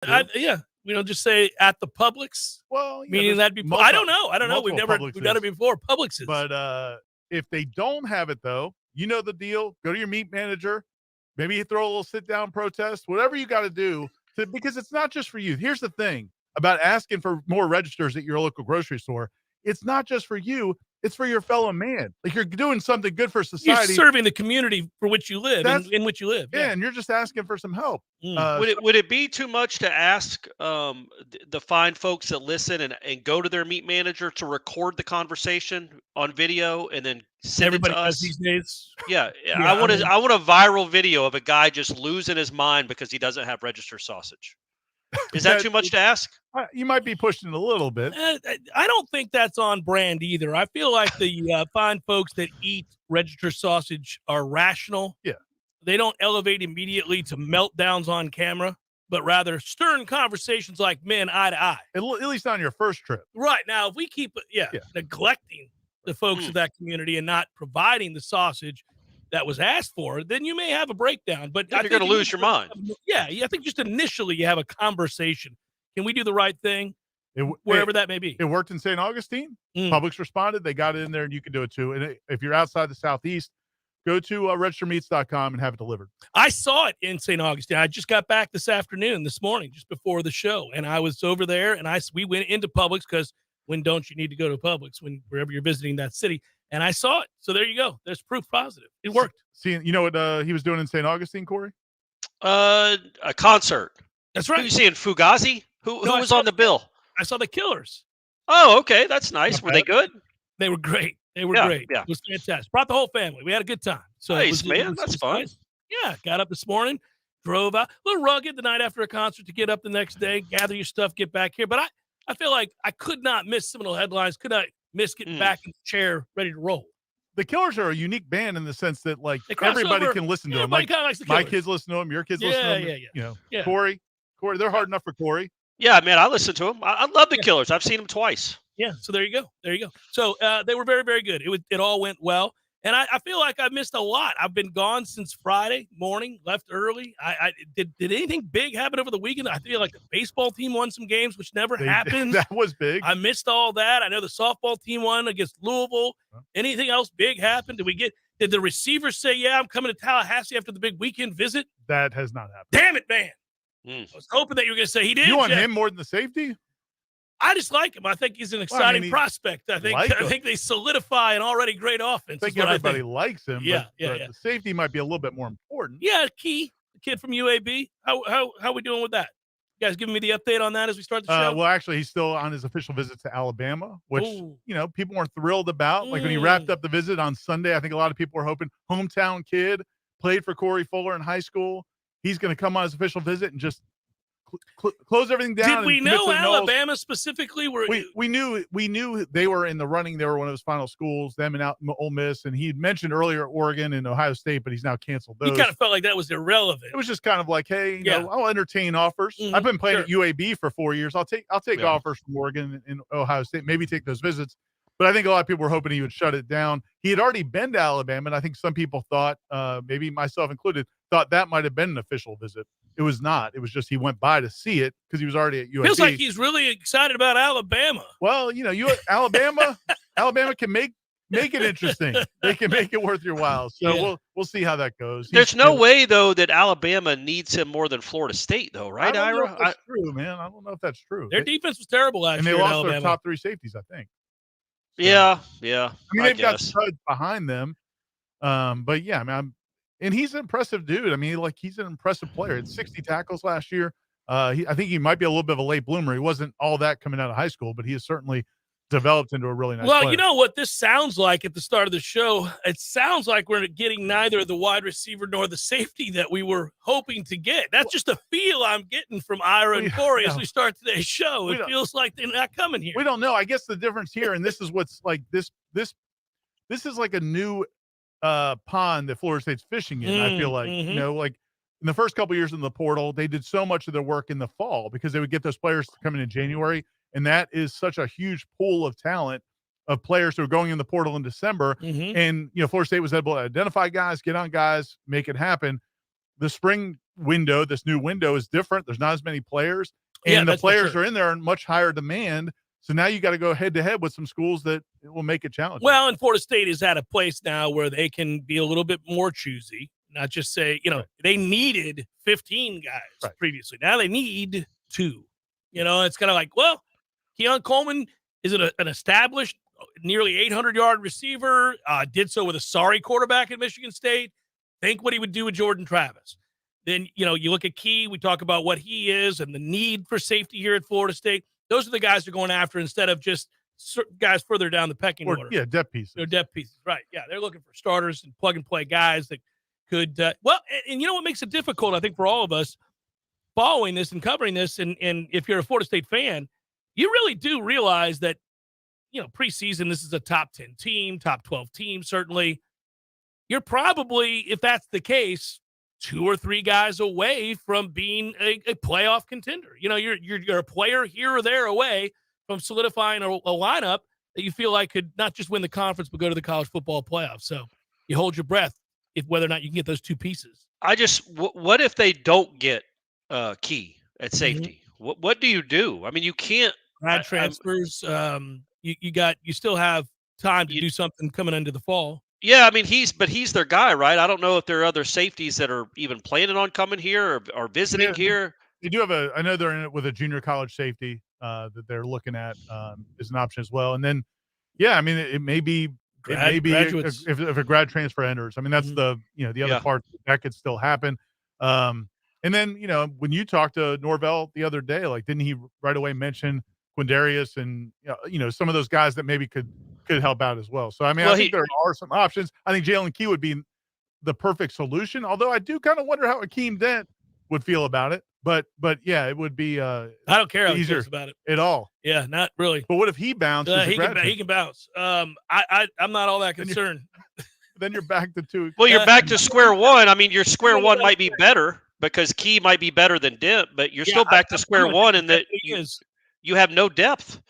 Yeah. We don't just say at the Publix. Well, meaning that'd be. I don't know. We've done it before. Publixes. But if they don't have it though, you know the deal. Go to your meat manager. Maybe you throw a little sit down protest. Whatever you got to do because it's not just for you. Here's the thing about asking for more registers at your local grocery store. It's not just for you. It's for your fellow man. Like you're doing something good for society. You're serving the community for which you live, in which you live. Yeah, and you're just asking for some help. Would it be too much to ask the fine folks that listen and go to their meat manager to record the conversation on video and then send Everybody it to us? These days. Yeah, I want a viral video of a guy just losing his mind because he doesn't have register sausage. Is that too much to ask? You might be pushing it a little bit. I don't think that's on brand either. I feel like the fine folks that eat register sausage are rational. Yeah. They don't elevate immediately to meltdowns on camera, but rather stern conversations like men eye to eye. At least on your first trip. Right. Now, if we keep neglecting the folks of that community and not providing the sausage that was asked for, then you may have a breakdown. But you're going to lose your mind. Yeah, I think just initially you have a conversation. Can we do the right thing? Wherever that may be. It worked in St. Augustine. Publix responded. They got it in there, and you can do it too. And if you're outside the Southeast, go to registermeats.com and have it delivered. I saw it in St. Augustine. I just got back this morning, just before the show, and I was over there, and we went into Publix because when don't you need to go to Publix wherever you're visiting that city? And I saw it. So there you go. There's proof positive. It worked. See, you know what he was doing in St. Augustine, Corey? A concert. That's right. Who you seeing? Fugazi? Who was on the bill? I saw the Killers. Oh, okay. That's nice. Were they good? They were great. Great. Yeah. It was fantastic. Brought the whole family. We had a good time. So nice, that's fun. Nice. Yeah. Got up this morning, drove out. A little rugged the night after a concert to get up the next day, gather your stuff, get back here. But I feel like I could not miss Seminole Headlines, could not miss getting back in the chair, ready to roll. The Killers are a unique band in the sense that, like, everybody can listen to them. Like, my kids listen to them, your kids listen to them. Yeah. Corey, they're hard enough for Corey. Yeah, man, I listen to them. I love the Killers. I've seen them twice. Yeah, so there you go. So they were very, very good. It all went well. And I feel like I missed a lot. I've been gone since Friday morning, left early. Did anything big happen over the weekend? I feel like the baseball team won some games, which never happened. That was big. I missed all that. I know the softball team won against Louisville. Anything else big happen? Did the receiver say, yeah, I'm coming to Tallahassee after the big weekend visit? That has not happened. Damn it, man. I was hoping that you were going to say he did. You want him more than the safety? I just like him. I think he's an exciting prospect. I think they solidify an already great offense. I think everybody likes him. Yeah, but the safety might be a little bit more important. Yeah, Key, the kid from UAB. How we doing with that? You guys giving me the update on that as we start the show? Well, actually, he's still on his official visit to Alabama, which people weren't thrilled about. Like when he wrapped up the visit on Sunday, I think a lot of people were hoping hometown kid, played for Corey Fuller in high school. He's going to come on his official visit and just close everything down. Did we know Alabama specifically? We knew they were in the running. They were one of his final schools, them and Ole Miss. And he had mentioned earlier Oregon and Ohio State, but he's now canceled those. He kind of felt like that was irrelevant. It was just kind of like, hey, I'll entertain offers. I've been playing at UAB for 4 years. I'll take offers from Oregon and Ohio State, maybe take those visits. But I think a lot of people were hoping he would shut it down. He had already been to Alabama, and I think some people thought, maybe myself included, thought that might have been an official visit. It was not. It was just he went by to see it because he was already at USC. Feels like he's really excited about Alabama. Well, Alabama can make it interesting. They can make it worth your while. So we'll see how that goes. There's no way though that Alabama needs him more than Florida State, though, right, Ira? I don't know if that's true, man. I don't know if that's true. Their defense was terrible last year. And they lost Alabama. their top 3 safeties, I think. So, yeah. I mean, they've got studs behind them. But yeah, I mean, and he's an impressive dude. I mean, he's an impressive player. It's 60 tackles last year. I think he might be a little bit of a late bloomer. He wasn't all that coming out of high school, but he has certainly developed into a really nice player. You know what this sounds like at the start of the show? It sounds like we're getting neither the wide receiver nor the safety that we were hoping to get. That's just a feel I'm getting from Ira and Corey as we start today's show. It feels like they're not coming here. We don't know. I guess the difference here, and this is what's like this is like a new pond that Florida State's fishing in. I feel like, like in the first couple of years in the portal, they did so much of their work in the fall because they would get those players to come in January. And that is such a huge pool of talent of players who are going in the portal in December. And, Florida State was able to identify guys, get on guys, make it happen. The spring window, this new window is different. There's not as many players, and the players are in there in much higher demand. So now you got to go head to head with some schools that will make it challenging. Well, and Florida State is at a place now where they can be a little bit more choosy, not just say, they needed 15 guys previously. Now they need 2. It's kind of like, well, Keon Coleman is an established, nearly 800-yard receiver, did so with a sorry quarterback at Michigan State. Think what he would do with Jordan Travis. Then, you look at Key, we talk about what he is and the need for safety here at Florida State. Those are the guys they're going after instead of just guys further down the pecking order. Yeah, depth pieces. They're depth pieces, right. Yeah, they're looking for starters and plug-and-play guys that could and you know what makes it difficult, I think, for all of us following this and covering this, and if you're a Florida State fan, you really do realize that, preseason, this is a top 10 team, top 12 team, certainly. You're probably, if that's the case, 2 or 3 guys away from being a playoff contender. You're a player here or there away from solidifying a lineup that you feel like could not just win the conference, but go to the college football playoffs. So you hold your breath whether or not you can get those 2 pieces. What if they don't get Key at safety? Mm-hmm. What do you do? I mean, you can't grad transfers. You still have time to do something coming into the fall. Yeah, I mean he's their guy, right? I don't know if there are other safeties that are even planning on coming here or visiting here. They do have I know they're in it with a junior college safety that they're looking at as an option as well. And then, I mean, it may be if a grad transfer enters. I mean, that's the other part that could still happen. And then, when you talked to Norvell the other day, like, didn't he right away mention Quindarius and, some of those guys that maybe could help out as well. So, I mean, I think there are some options. I think Jalen Key would be the perfect solution, although I do kind of wonder how Akeem Dent would feel about it. But yeah, it would be I don't care how he feels about it at all. Yeah, not really. But what if he bounces? He can bounce. I'm not all that concerned. Then you're back to 2. Well, you're back to square one. I mean, your square one might be better because Key might be better than Dent, but you're still back to square one in that you have no depth.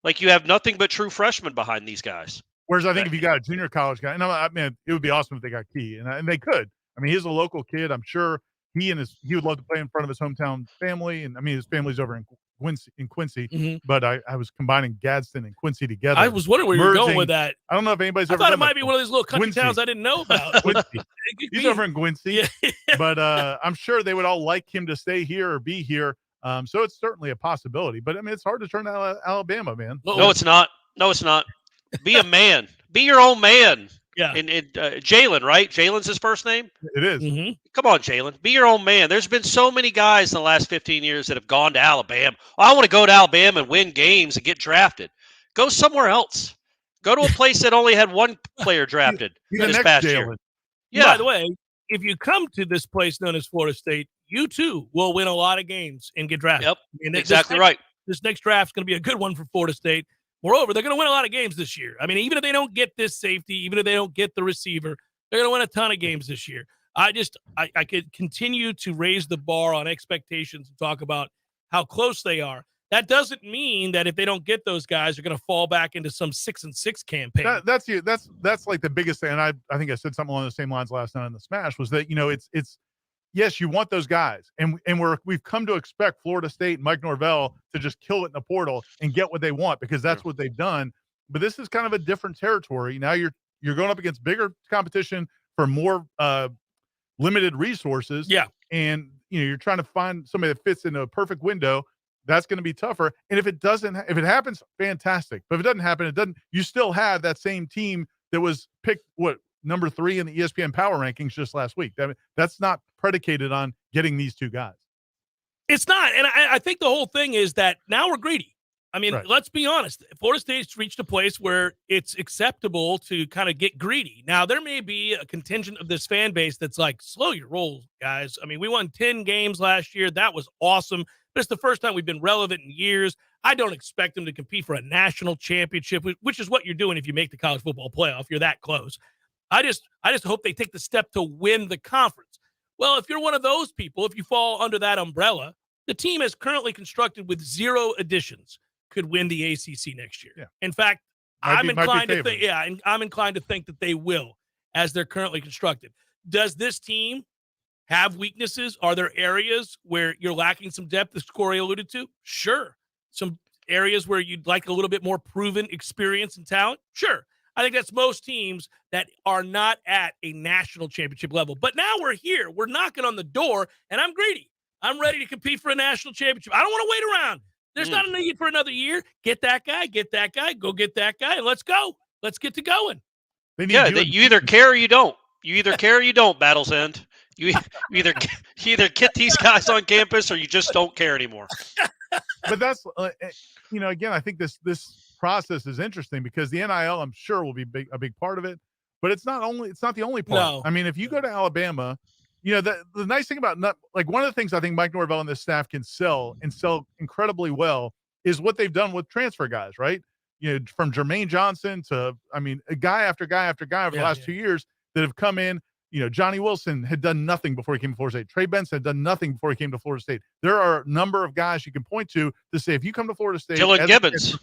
Like, you have nothing but true freshmen behind these guys. Whereas I think if you got a junior college guy, and I mean, it would be awesome if they got Key, and they could. I mean, he's a local kid. I'm sure he would love to play in front of his hometown family, and I mean, his family's over in Quincy. Mm-hmm. But I was combining Gadsden and Quincy together. I was wondering where you're going with that. I don't know if anybody's ever. I thought it might be one of these little country towns I didn't know about. Quincy. He's over in Quincy. Yeah. But I'm sure they would all like him to stay here or be here. So it's certainly a possibility, but I mean, it's hard to turn out Alabama, man. No, it's not. Be a man. Be your own man. Yeah. And Jalen, right? Jalen's his first name? It is. Mm-hmm. Come on, Jalen. Be your own man. There's been so many guys in the last 15 years that have gone to Alabama. I want to go to Alabama and win games and get drafted. Go somewhere else. Go to a place that only had one player drafted this past year. Yeah. By the way, if you come to this place known as Florida State, you too will win a lot of games and get drafted. Yep, exactly right. This next draft is going to be a good one for Florida State. Moreover, they're going to win a lot of games this year. I mean, even if they don't get this safety, even if they don't get the receiver, they're going to win a ton of games this year. I could continue to raise the bar on expectations and talk about how close they are. That doesn't mean that if they don't get those guys, they're going to fall back into some 6-6 campaign. That's like the biggest thing. And I think I said something along the same lines last night on the Smash was that, it's yes, you want those guys. And we've come to expect Florida State and Mike Norvell to just kill it in the portal and get what they want because that's what they've done. But this is kind of a different territory. Now you're going up against bigger competition for more limited resources. Yeah. And you're trying to find somebody that fits into a perfect window. That's going to be tougher. And if it happens, fantastic. But if it doesn't happen, you still have that same team that was picked, number 3 in the ESPN power rankings just last week. That's not predicated on getting these 2 guys. It's not. And I think the whole thing is that now we're greedy. I mean, Let's be honest. Florida State's reached a place where it's acceptable to kind of get greedy. Now, there may be a contingent of this fan base that's like, slow your roll, guys. I mean, we won 10 games last year. That was awesome. But it's the first time we've been relevant in years. I don't expect them to compete for a national championship, which is what you're doing if you make the college football playoff. You're that close. I just hope they take the step to win the conference. Well, if you're one of those people, if you fall under that umbrella, the team is currently constructed with 0 additions could win the ACC next year. Yeah. In fact, I'm inclined to think that they will as they're currently constructed. Does this team have weaknesses? Are there areas where you're lacking some depth, as Corey alluded to? Sure. Some areas where you'd like a little bit more proven experience and talent? Sure. I think that's most teams that are not at a national championship level. But now we're here. We're knocking on the door, and I'm greedy. I'm ready to compete for a national championship. I don't want to wait around. There's not a need for another year. Get that guy, go get that guy, and let's go. Let's get to going. You either care or you don't. You either care or you don't, Battle's End. You either get these guys on campus or you just don't care anymore. But that's, again, I think this process is interesting because the NIL, I'm sure, will be a big part of it. But it's not the only part. No. I mean, if you go to Alabama, the nice thing about one of the things I think Mike Norvell and this staff can sell incredibly well is what they've done with transfer guys, right? From Jermaine Johnson to, a guy after guy after guy over the last 2 years that have come in. Johnny Wilson had done nothing before he came to Florida State. Trey Benson had done nothing before he came to Florida State. There are a number of guys you can point to say, if you come to Florida State, Dylan Gibbons.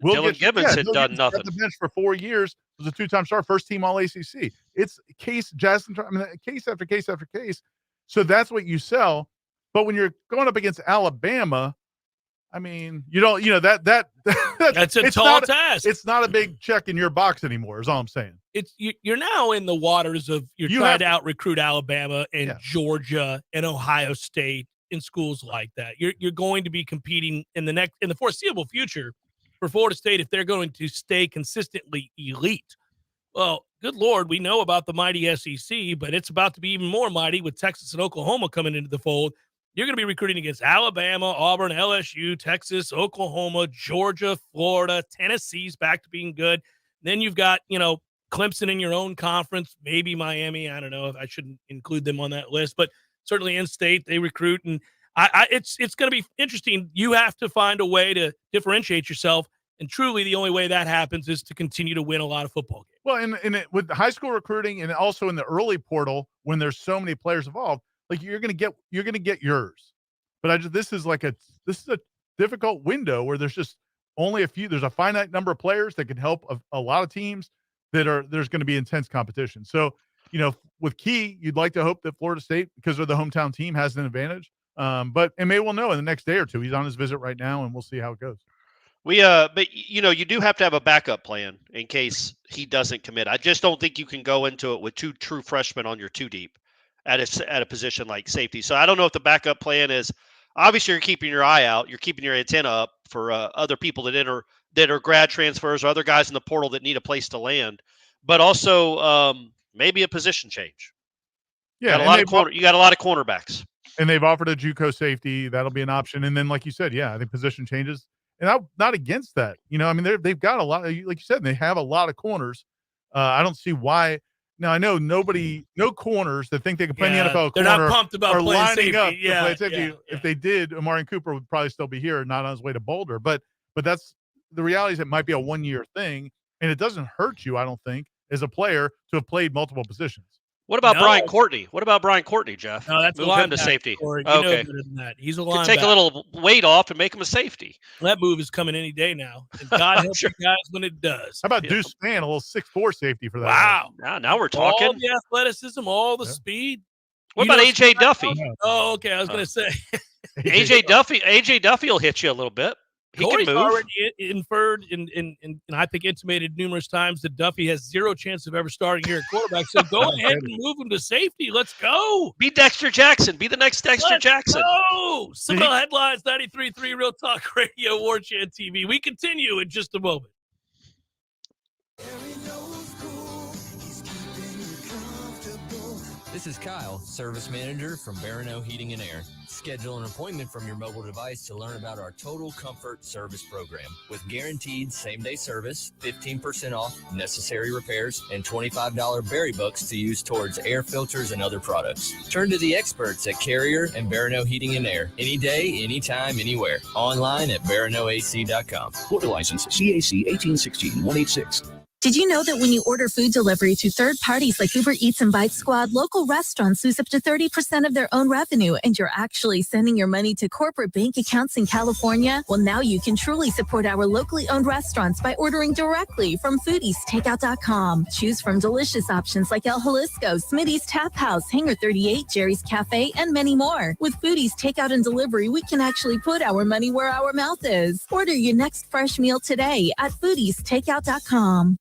Dylan Gibbons had done nothing. The bench for 4 years, was a 2-time star, first team All ACC. It's case after case after case. So that's what you sell. But when you're going up against Alabama, you don't, that's a tall task. It's not a big check in your box anymore, is all I'm saying. You're now in the waters of trying to out recruit Alabama and Georgia and Ohio State in schools like that. You're going to be competing in the foreseeable future for Florida State if they're going to stay consistently elite. Well, good Lord, we know about the mighty SEC, but it's about to be even more mighty with Texas and Oklahoma coming into the fold. You're going to be recruiting against Alabama, Auburn, LSU, Texas, Oklahoma, Georgia, Florida, Tennessee's back to being good. Then you've got, Clemson in your own conference, maybe Miami. I don't know if I shouldn't include them on that list, but certainly in-state they recruit. And it's going to be interesting. You have to find a way to differentiate yourself. And truly the only way that happens is to continue to win a lot of football games. Well, with high school recruiting and also in the early portal, when there's so many players involved, you're going to get yours. But this is a difficult window where there's just only there's a finite number of players that can help a lot of teams there's going to be intense competition. So, with Key, you'd like to hope that Florida State, because they're the hometown team, has an advantage. But we'll know in the next day or two. He's on his visit right now, and we'll see how it goes. But you do have to have a backup plan in case he doesn't commit. I just don't think you can go into it with 2 true freshmen on your 2 deep at a position like safety. So I don't know if the backup plan is, obviously you're keeping your eye out, you're keeping your antenna up for other people that are grad transfers or other guys in the portal that need a place to land, but also maybe a position change. Yeah, you got a lot of cornerbacks, and they've offered a JUCO safety. That'll be an option. And then, like you said, I think position changes. And I'm not against that. They've got a lot of, like you said, they have a lot of corners. I don't see why. Now, I know no corners that think they can play in the NFL. They're not pumped about are playing lining safety. up to play safety. If they did, Amari Cooper would probably still be here, not on his way to Boulder. But that's the reality, is it might be a 1-year thing, and it doesn't hurt you, I don't think, as a player to have played multiple positions. What about Brian Courtney? Jeff? No, that's move him to safety. Okay. That. He's a linebacker. Take a little weight off and make him a safety. That move is coming any day now. And God help you guys when it does. How about Deuce Spann, a little 6'4" safety for that? Wow. Now we're talking. All the athleticism, all the speed. What about A.J. Duffy? Oh, okay. I was going to say. A.J. Duffy will hit you a little bit. He Corey's can move. Already inferred and I think intimated numerous times that Duffy has zero chance of ever starting here at quarterback. So go ahead and move him to safety. Let's go. Be Dexter Jackson. Be the next Dexter Jackson. Oh, Seminole Headlines, 93.3 Real Talk Radio, Warchant TV. We continue in just a moment. This is Kyle, service manager from Barano Heating and Air. Schedule an appointment from your mobile device to learn about our Total Comfort Service Program. With guaranteed same-day service, 15% off necessary repairs, and $25 berry bucks to use towards air filters and other products. Turn to the experts at Carrier and Barano Heating and Air. Any day, anytime, anywhere. Online at baranoac.com. Florida license CAC 1816-186. Did you know that when you order food delivery through third parties like Uber Eats and Bite Squad, local restaurants lose up to 30% of their own revenue, and you're actually sending your money to corporate bank accounts in California? Well, now you can truly support our locally owned restaurants by ordering directly from foodiestakeout.com. Choose from delicious options like El Jalisco, Smitty's Tap House, Hangar 38, Jerry's Cafe, and many more. With Foodies Takeout and Delivery, we can actually put our money where our mouth is. Order your next fresh meal today at foodiestakeout.com.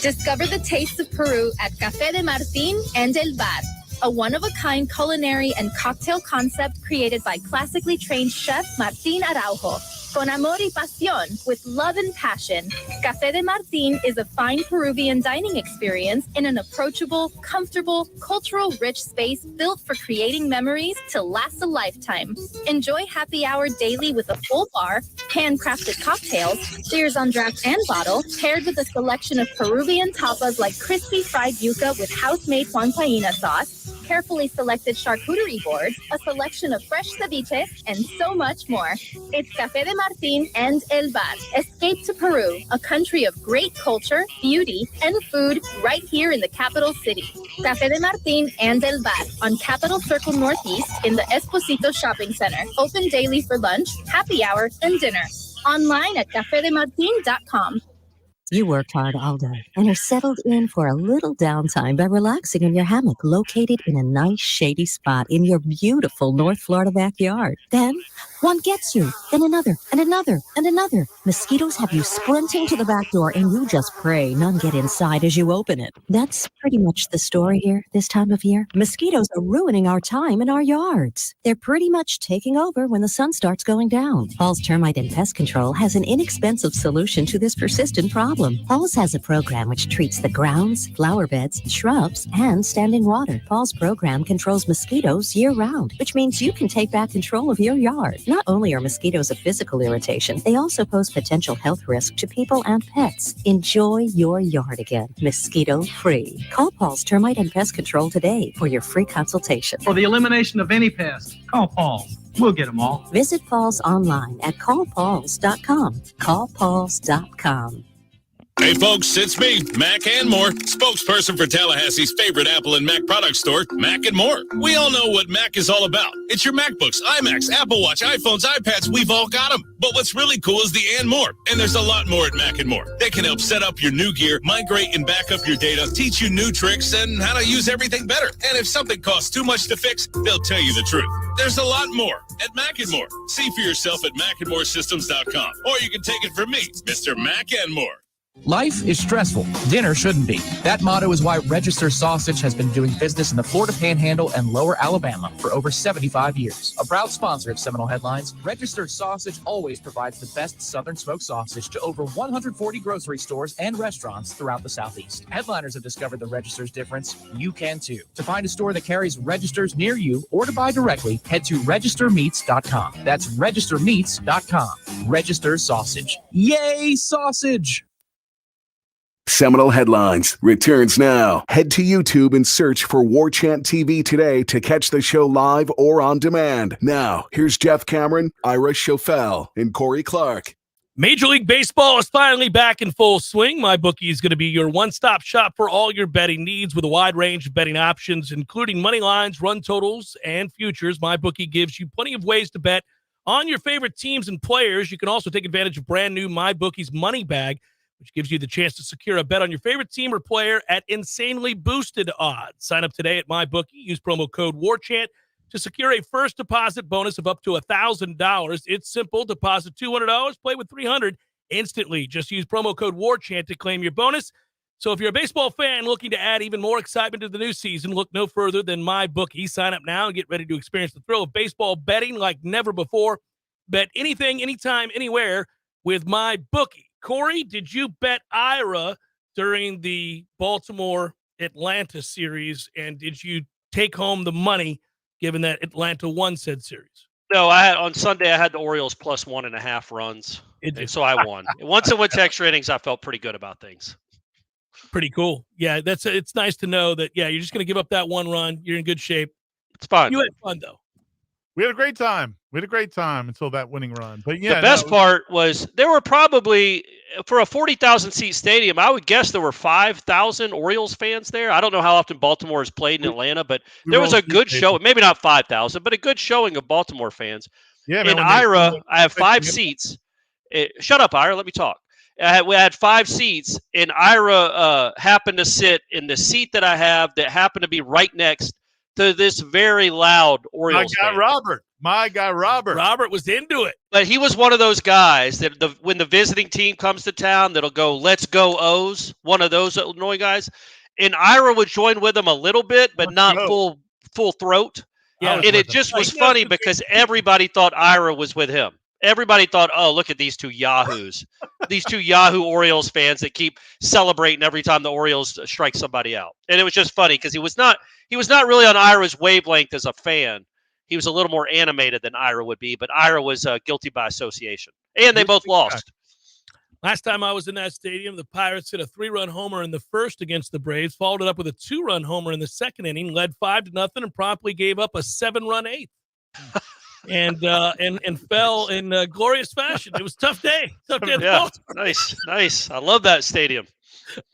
Discover the tastes of Peru at Café de Martín and El Bar, a one-of-a-kind culinary and cocktail concept created by classically trained chef Martín Araujo. Con amor y pasión, with love and passion, Café de Martín is a fine Peruvian dining experience in an approachable, comfortable, cultural-rich space built for creating memories to last a lifetime. Enjoy happy hour daily with a full bar, handcrafted cocktails, beers on draft and bottle, paired with a selection of Peruvian tapas like crispy fried yuca with house-made huancaína sauce, carefully selected charcuterie boards, a selection of fresh ceviche, and so much more. It's Café de Martín and El Bar. Escape to Peru, a country of great culture, beauty, and food right here in the capital city. Café de Martín and El Bar on Capitol Circle Northeast in the Esposito Shopping Center. Open daily for lunch, happy hour, and dinner. Online at cafedemartin.com. You worked hard all day and are settled in for a little downtime by relaxing in your hammock located in a nice shady spot in your beautiful North Florida backyard. Then one gets you, then another, and another, and another. Mosquitoes have you sprinting to the back door and you just pray none get inside as you open it. That's pretty much the story here this time of year. Mosquitoes are ruining our time in our yards. They're pretty much taking over when the sun starts going down. Paul's Termite and Pest Control has an inexpensive solution to this persistent problem. Paul's has a program which treats the grounds, flower beds, shrubs, and standing water. Paul's program controls mosquitoes year-round, which means you can take back control of your yard. Not only are mosquitoes a physical irritation, they also pose potential health risk to people and pets. Enjoy your yard again, mosquito-free. Call Paul's Termite and Pest Control today for your free consultation. For the elimination of any pest, call Paul. We'll get them all. Visit Paul's online at callpauls.com. Callpauls.com. Hey folks, it's me, Mac and More, spokesperson for Tallahassee's favorite Apple and Mac product store, Mac and More. We all know what Mac is all about. It's your MacBooks, iMacs, Apple Watch, iPhones, iPads, we've all got them. But what's really cool is the and more. And there's a lot more at Mac and More. They can help set up your new gear, migrate and back up your data, teach you new tricks, and how to use everything better. And if something costs too much to fix, they'll tell you the truth. There's a lot more at Mac and More. See for yourself at macandmoresystems.com. Or you can take it from me, Mr. Mac and More. Life is stressful. Dinner shouldn't be. That motto is why Register Sausage has been doing business in the Florida Panhandle and Lower Alabama for over 75 years. A proud sponsor of Seminole Headlines, Registered Sausage always provides the best Southern smoked sausage to over 140 grocery stores and restaurants throughout the Southeast. Headliners have discovered the Register's difference. You can too. To find a store that carries Registers near you or to buy directly, head to registermeats.com. That's registermeats.com. Register Sausage. Yay, sausage! Seminole Headlines returns now. Head to YouTube and search for Warchant TV today to catch the show live or on demand. Now, here's Jeff Cameron, Ira Schofel, and Corey Clark. Major League Baseball is finally back in full swing. MyBookie is going to be your one-stop shop for all your betting needs with a wide range of betting options, including money lines, run totals, and futures. MyBookie gives you plenty of ways to bet on your favorite teams and players. You can also take advantage of brand new MyBookie's Money Bag, which gives you the chance to secure a bet on your favorite team or player at insanely boosted odds. Sign up today at MyBookie. Use promo code WARCHANT to secure a first deposit bonus of up to $1,000. It's simple. Deposit $200, play with $300 instantly. Just use promo code WARCHANT to claim your bonus. So if you're a baseball fan looking to add even more excitement to the new season, look no further than MyBookie. Sign up now and get ready to experience the thrill of baseball betting like never before. Bet anything, anytime, anywhere with MyBookie. Corey, did you bet Ira during the Baltimore-Atlanta series, and did you take home the money given that Atlanta won said series? No, on Sunday I had the Orioles plus 1.5 runs, and so I won. Once it went to extra innings, I felt pretty good about things. Pretty cool. Yeah, it's nice to know that, yeah, you're just going to give up that one run. You're in good shape. It's fun. You had fun, though. We had a great time. We had a great time until that winning run. But yeah, the best part was there were probably, for a 40,000 seat stadium, I would guess there were 5,000 Orioles fans there. I don't know how often Baltimore has played in Atlanta, but there was a good show. Maybe not 5,000, but a good showing of Baltimore fans. Yeah, in Ira, I have 5 seats. Shut up, Ira. Let me talk. We had 5 seats, and Ira happened to sit in the seat that I have that happened to be right next to this very loud Orioles fan. My guy Robert. Robert was into it. But he was one of those guys that when the visiting team comes to town, that'll go, let's go O's, one of those Illinois guys. And Ira would join with him a little bit, but not full throat. Yeah, and it just was funny because everybody thought Ira was with him. Everybody thought, oh, look at these 2 yahoos, these 2 Yahoo Orioles fans that keep celebrating every time the Orioles strike somebody out. And it was just funny because he was not really on Ira's wavelength as a fan. He was a little more animated than Ira would be, but Ira was guilty by association. And they both lost. Last time I was in that stadium, the Pirates hit a 3-run homer in the first against the Braves, followed it up with a 2-run homer in the second inning, led 5-0, and promptly gave up a 7-run 8th. and fell in glorious fashion. It was a tough day. Yeah, nice. I love that stadium.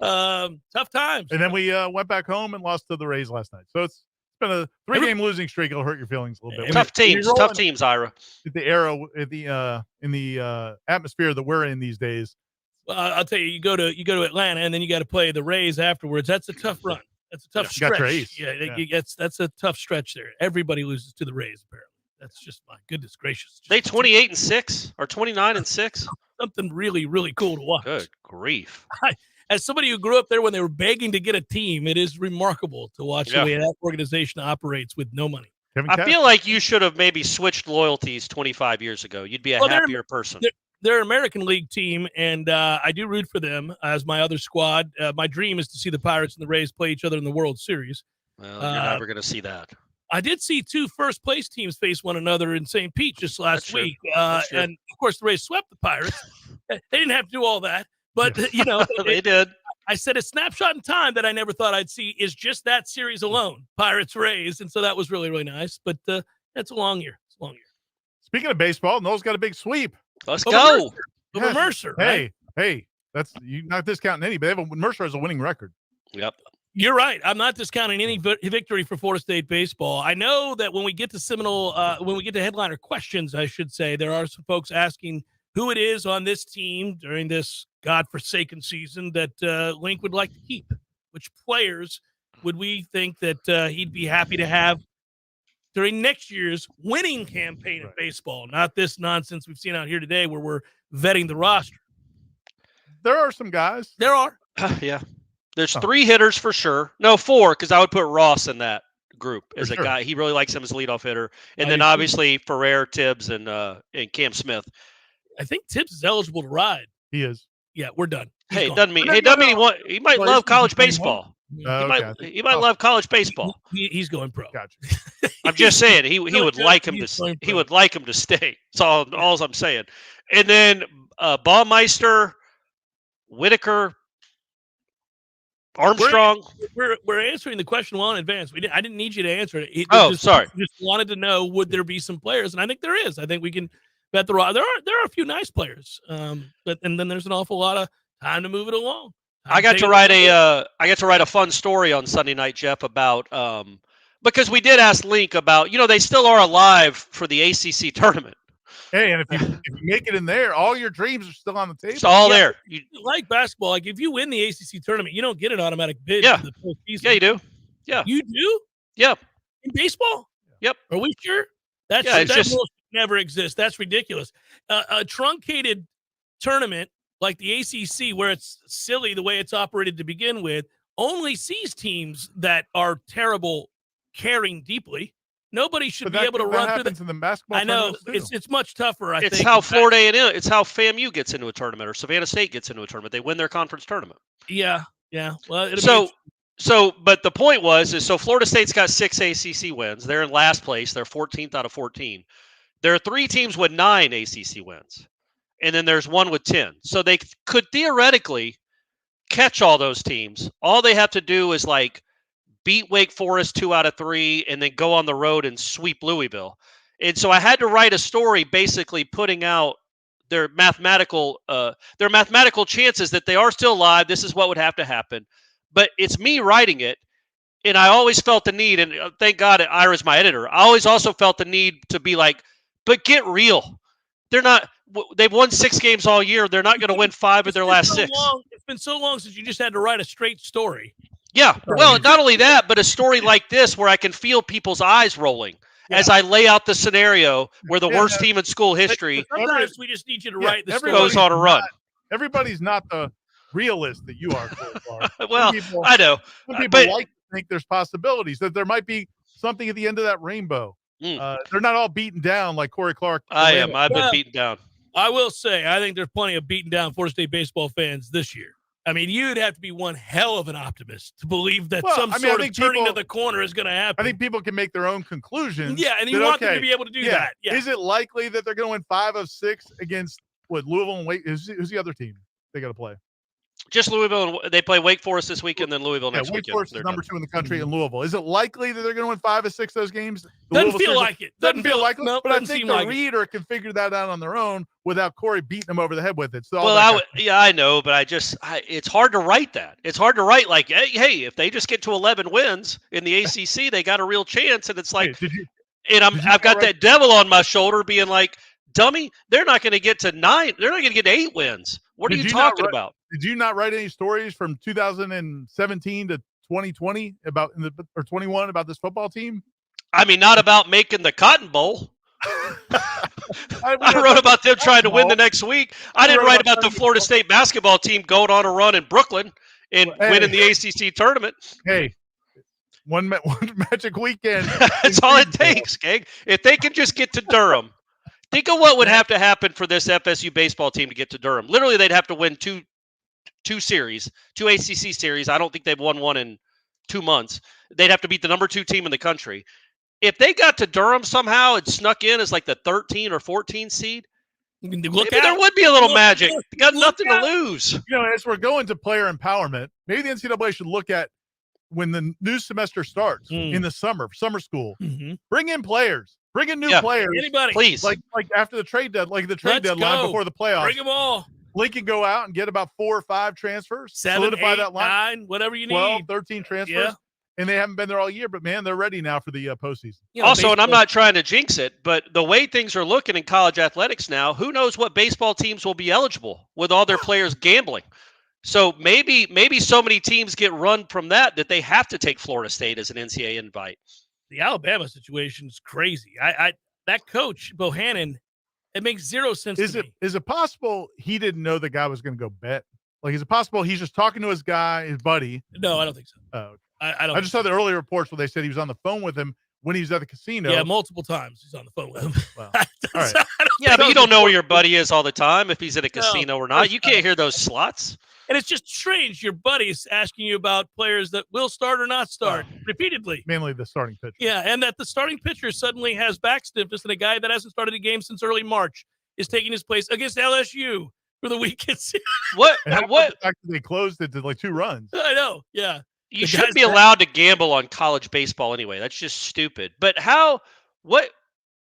Tough times. And then we went back home and lost to the Rays last night. So it's been a 3-game losing streak. It'll hurt your feelings a little bit. Tough teams, Ira. In the atmosphere that we're in these days. Well, I'll tell you, you go to Atlanta, and then you got to play the Rays afterwards. That's a tough run. That's a tough stretch. Got your ace. Yeah, that's a tough stretch there. Everybody loses to the Rays, apparently. That's just, my goodness gracious. They 28-6 or 29-6. Something really, really cool to watch. Good grief. As somebody who grew up there when they were begging to get a team, it is remarkable to watch the way that organization operates with no money. I feel like you should have maybe switched loyalties 25 years ago. You'd be a happier person. They're an American League team, and I do root for them as my other squad. My dream is to see the Pirates and the Rays play each other in the World Series. Well, you're never going to see that. I did see 2 first-place teams face one another in St. Pete just last week. And, of course, the Rays swept the Pirates. They didn't have to do all that. But, they did. I said a snapshot in time that I never thought I'd see is just that series alone, Pirates-Rays. And so that was really, really nice. But it's a long year. It's a long year. Speaking of baseball, Noles got a big sweep. Let's go. Over Mercer. Right? Hey, that's you not discounting any, but Mercer has a winning record. Yep. You're right. I'm not discounting any victory for Florida State baseball. I know that when we get to when we get to headliner questions, I should say, there are some folks asking who it is on this team during this godforsaken season that Link would like to keep. Which players would we think that he'd be happy to have during next year's winning campaign in baseball? Not this nonsense we've seen out here today where we're vetting the roster. There are some guys. There are. Yeah. There's 3 hitters for sure. No, 4, because I would put Ross in that group as a guy. He really likes him as a leadoff hitter. And then obviously Ferrer, Tibbs, and Cam Smith. I think Tibbs is eligible to ride. He is. Yeah, we're done. Doesn't mean he might love college baseball. He might love college baseball. He's going pro. Gotcha. I'm just saying he would like him to stay. That's all I'm saying. And then Baumeister, Whitaker, Armstrong. We're answering the question well in advance. I didn't need you to answer it. Sorry. Just wanted to know, would there be some players? And I think there is. I think we can bet there are a few nice players. But then there's an awful lot of time to move it along. I got to write a fun story on Sunday night, Jeff, about because we did ask Link about, they still are alive for the ACC tournament. Hey, and if you make it in there, all your dreams are still on the table. It's all there. You like basketball. Like if you win the ACC tournament, you don't get an automatic bid. Yeah. For the postseason. Yeah, you do. Yeah. You do? Yep. In baseball? Yep. Are we sure? That rule never exists. That's ridiculous. A truncated tournament like the ACC, where it's silly the way it's operated to begin with, only sees teams that are terrible caring deeply. Nobody should be able to run through the basketball. I know it's much tougher. I think it's how Florida A&M, it's how FAMU gets into a tournament or Savannah State gets into a tournament. They win their conference tournament. Yeah. Well, but the point was Florida State's got 6 ACC wins. They're in last place. They're 14th out of 14. There are 3 teams with 9 ACC wins, and then there's one with 10. So they could theoretically catch all those teams. All they have to do is beat Wake Forest 2 out of 3, and then go on the road and sweep Louisville. And so I had to write a story basically putting out their mathematical chances that they are still alive. This is what would have to happen. But it's me writing it. And I always felt the need, and thank God Ira's my editor. I always also felt the need to be like, but get real. They've won 6 games all year. They're not going to win 5 of their last 6. It's been so long since you just had to write a straight story. Yeah. Well, not only that, but a story like this where I can feel people's eyes rolling as I lay out the scenario where the worst team in school history Sometimes we just need you to write the story. Goes on a run. Everybody's not the realist that you are so far. Well, I know. Some people like to think there's possibilities, that there might be something at the end of that rainbow. They're not all beaten down like Corey Clark. I've been beaten down. I will say, I think there's plenty of beaten down Florida State baseball fans this year. I mean, you'd have to be one hell of an optimist to believe that some sort of turning of the corner is going to happen. I think people can make their own conclusions. Yeah, and you want them to be able to do that. Yeah. Is it likely that they're going to win 5 of 6 against Louisville and Wake? Who's the other team they got to play? Just Louisville. They play Wake Forest this weekend, then Louisville next Wake weekend. Forest is number 2 in the country, and Louisville. Is it likely that they're going to win 5 of 6 of those games? Doesn't feel like it. Doesn't feel like it. No, but I think the reader can figure that out on their own without Corey beating them over the head with it. So I know, but it's hard to write that. It's hard to write like, hey, if they just get to 11 wins in the ACC, they got a real chance. And it's like, I've got that devil on my shoulder being like, dummy, they're not going to get to 9. They're not going to get to 8 wins. What are you talking about? Did you not write any stories from 2017 to 2020 or 21 about this football team? I mean, not about making the Cotton Bowl. I wrote about them trying to win the next week. I didn't write about the Florida State basketball team going on a run in Brooklyn and winning the ACC tournament. Hey, one magic weekend. That's all it takes, gang. If they can just get to Durham. Think of what would have to happen for this FSU baseball team to get to Durham. Literally, they'd have to win two ACC series. I don't think they've won one in 2 months. They'd have to beat the number 2 team in the country. If they got to Durham somehow and snuck in as like the 13 or 14 seed, maybe there would be a little magic. They got nothing to lose. You know, as we're going to player empowerment, maybe the NCAA should look at when the new semester starts in the summer school. Bring in players. Bring in new players. Anybody. Please. Like after the trade deadline, before the playoffs. Bring them all. Lincoln go out and get about 4 or 5 transfers. 7, 8, that line. 9, whatever you 12, need. 13 transfers. Yeah. And they haven't been there all year, but man, they're ready now for the postseason. Also, and I'm not trying to jinx it, but the way things are looking in college athletics now, who knows what baseball teams will be eligible with all their players gambling. So maybe so many teams get run from that they have to take Florida State as an NCAA invite. The Alabama situation is crazy. That coach Bohannon, it makes zero sense. Is it possible he didn't know the guy was going to go bet? Like, is it possible he's just talking to his buddy? No, I don't think so. Oh, I don't. I just saw the early reports where they said he was on the phone with him when he was at the casino. Yeah, multiple times he's on the phone with him. Wow. All right. Yeah, but you don't know where your buddy is all the time if he's at a casino or not. You can't hear those slots. And it's just strange. Your buddy's asking you about players that will start or not start repeatedly. Mainly the starting pitcher. Yeah, and that the starting pitcher suddenly has back stiffness, and a guy that hasn't started a game since early March is taking his place against LSU for the weekend series. What? They closed it to like 2 runs. I know. Yeah. You shouldn't be allowed to gamble on college baseball anyway. That's just stupid. But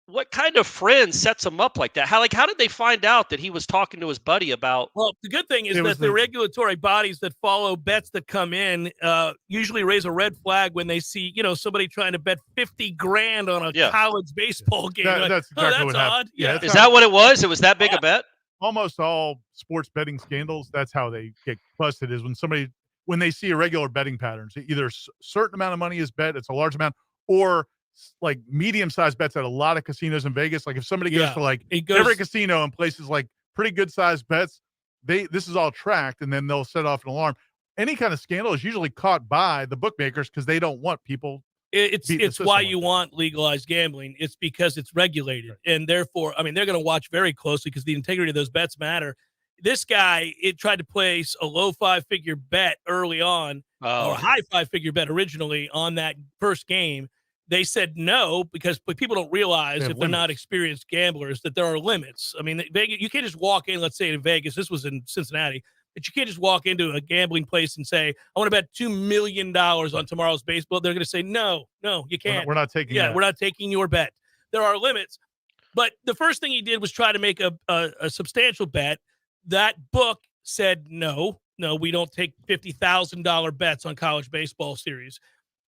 what kind of friend sets him up like that? How did they find out that he was talking to his buddy about? Well, the good thing is that the regulatory bodies that follow bets that come in usually raise a red flag when they see, somebody trying to bet $50,000 on a college baseball game. That's exactly what happened. Yeah. Is that what it was? Was that big a bet? Almost all sports betting scandals, that's how they get busted, is when they see irregular betting patterns. Either a certain amount of money is bet, it's a large amount, or like medium-sized bets at a lot of casinos in Vegas. Like if somebody goes to every casino and places like pretty good-sized bets, this is all tracked, and then they'll set off an alarm. Any kind of scandal is usually caught by the bookmakers because they don't want people. It's why you want legalized gambling. It's because it's regulated, and therefore, they're going to watch very closely because the integrity of those bets matter. This guy, tried to place a low 5-figure bet early on, or a high 5-figure bet originally on that first game. They said no because people don't realize if they're not experienced gamblers that there are limits. Vegas, you can't just walk in, let's say in Vegas, this was in Cincinnati, but you can't just walk into a gambling place and say, I want to bet $2 million on tomorrow's baseball. They're going to say, no, you can't. We're not taking that. We're not taking your bet. there are limits. But the first thing he did was try to make a substantial bet. That book said, no, we don't take $50,000 bets on college baseball series.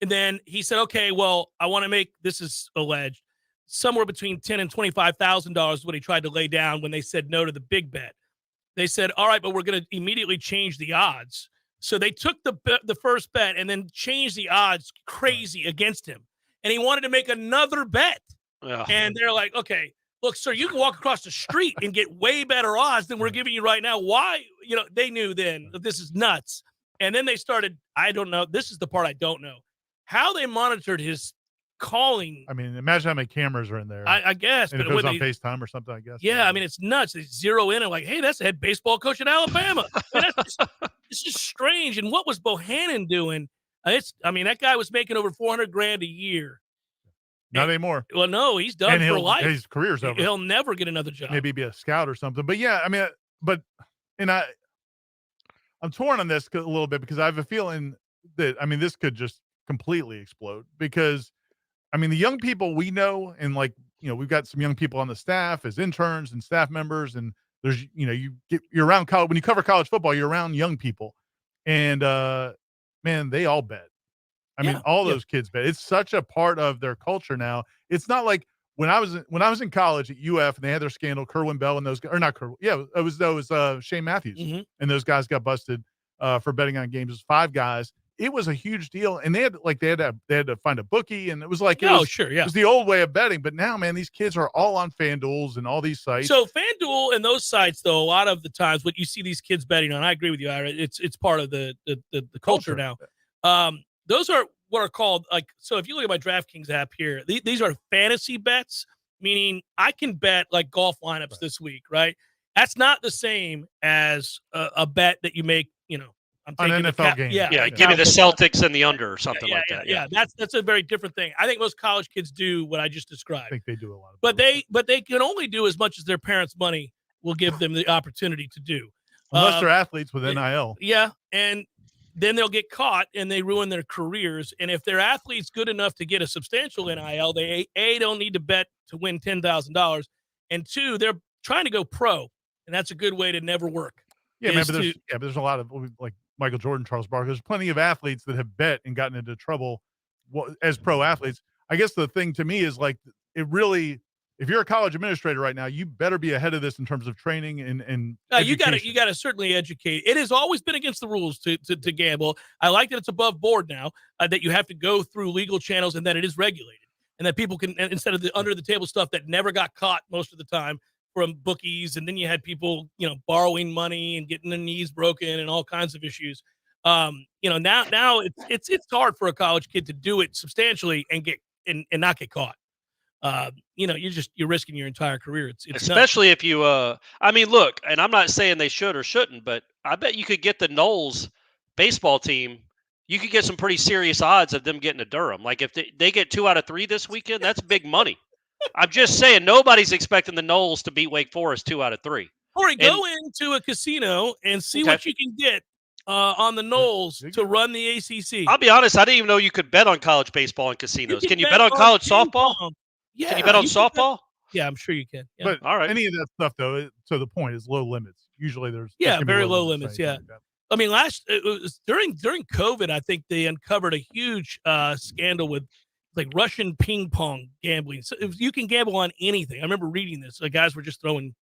And then he said, okay, well, I want to make, this is alleged, somewhere between $10,000 and $25,000 is what he tried to lay down when they said no to the big bet. They said, all right, but we're going to immediately change the odds. So they took the first bet and then changed the odds crazy against him. And he wanted to make another bet. Yeah. And they're like, okay, look, sir, you can walk across the street and get way better odds than we're giving you right now. Why? They knew then that this is nuts. And then they started, I don't know. This is the part I don't know. How they monitored his calling. I mean, imagine how many cameras are in there. I guess. And but if it was on FaceTime or something, I guess. Yeah, I mean, it's nuts. They zero in and like, hey, that's the head baseball coach at Alabama. It's just strange. And what was Bohannon doing? That guy was making over $400,000 a year. Not anymore. Well, no, he's done for life. His career's over. He'll never get another job. Maybe be a scout or something. But yeah, I mean, I'm torn on this a little bit because I have a feeling that, this could just completely explode because, the young people we know, and we've got some young people on the staff as interns and staff members, and there's, you're around college. When you cover college football, you're around young people, and man, they all bet. All those kids bet. It's such a part of their culture now. It's not like when I was in college at UF and they had their scandal, Kerwin Bell and those guys, or not Kerwin. Yeah, it was Shane Matthews, and those guys got busted for betting on games. It was 5 guys. It was a huge deal, and they had to find a bookie, and it was like, it was the old way of betting. But now, man, these kids are all on FanDuels and all these sites. So FanDuel and those sites, though, a lot of the times, what you see these kids betting on, I agree with you, Ira. It's part of the culture now. Those are what are called so if you look at my DraftKings app here, these are fantasy bets, meaning I can bet like golf lineups this week, right? That's not the same as a bet that you make, I'm taking an NFL game. Yeah. Give me the Celtics and the under or something like that. Yeah. That's a very different thing. I think most college kids do what I just described. I think they do a lot of but they can only do as much as their parents' money will give them the opportunity to do. Unless they're athletes with NIL. Yeah. And then they'll get caught and they ruin their careers. And if their athlete's good enough to get a substantial NIL, they don't need to bet to win $10,000. And 2, they're trying to go pro. And that's a good way to never work. Yeah, but there's a lot of like Michael Jordan, Charles Barkley. There's plenty of athletes that have bet and gotten into trouble as pro athletes. I guess the thing to me is like, it really, if you're a college administrator right now, you better be ahead of this in terms of training and you got to certainly educate. It has always been against the rules to gamble. I like that it's above board now, that you have to go through legal channels and that it is regulated and that people can, instead of the under the table stuff that never got caught most of the time from bookies. And then you had people, borrowing money and getting their knees broken and all kinds of issues. Now it's hard for a college kid to do it substantially and get and not get caught. You're risking your entire career. It's especially nuts. if you, look, and I'm not saying they should or shouldn't, but I bet you could get the Noles baseball team. You could get some pretty serious odds of them getting to Durham. Like if they get 2 out of 3 this weekend, that's big money. I'm just saying nobody's expecting the Noles to beat Wake Forest 2 out of 3. Corey, go into a casino and see what you can get on the Noles to run the ACC. I'll be honest, I didn't even know you could bet on college baseball in casinos. Can you bet on college softball? Yeah. Can you bet on softball? Yeah, I'm sure you can. Yeah. But all right, any of that stuff though, to the point, is low limits. Usually there's very low limits. Yeah. It was during COVID, I think they uncovered a huge scandal with like Russian ping pong gambling. So you can gamble on anything. I remember reading this. The guys were just throwing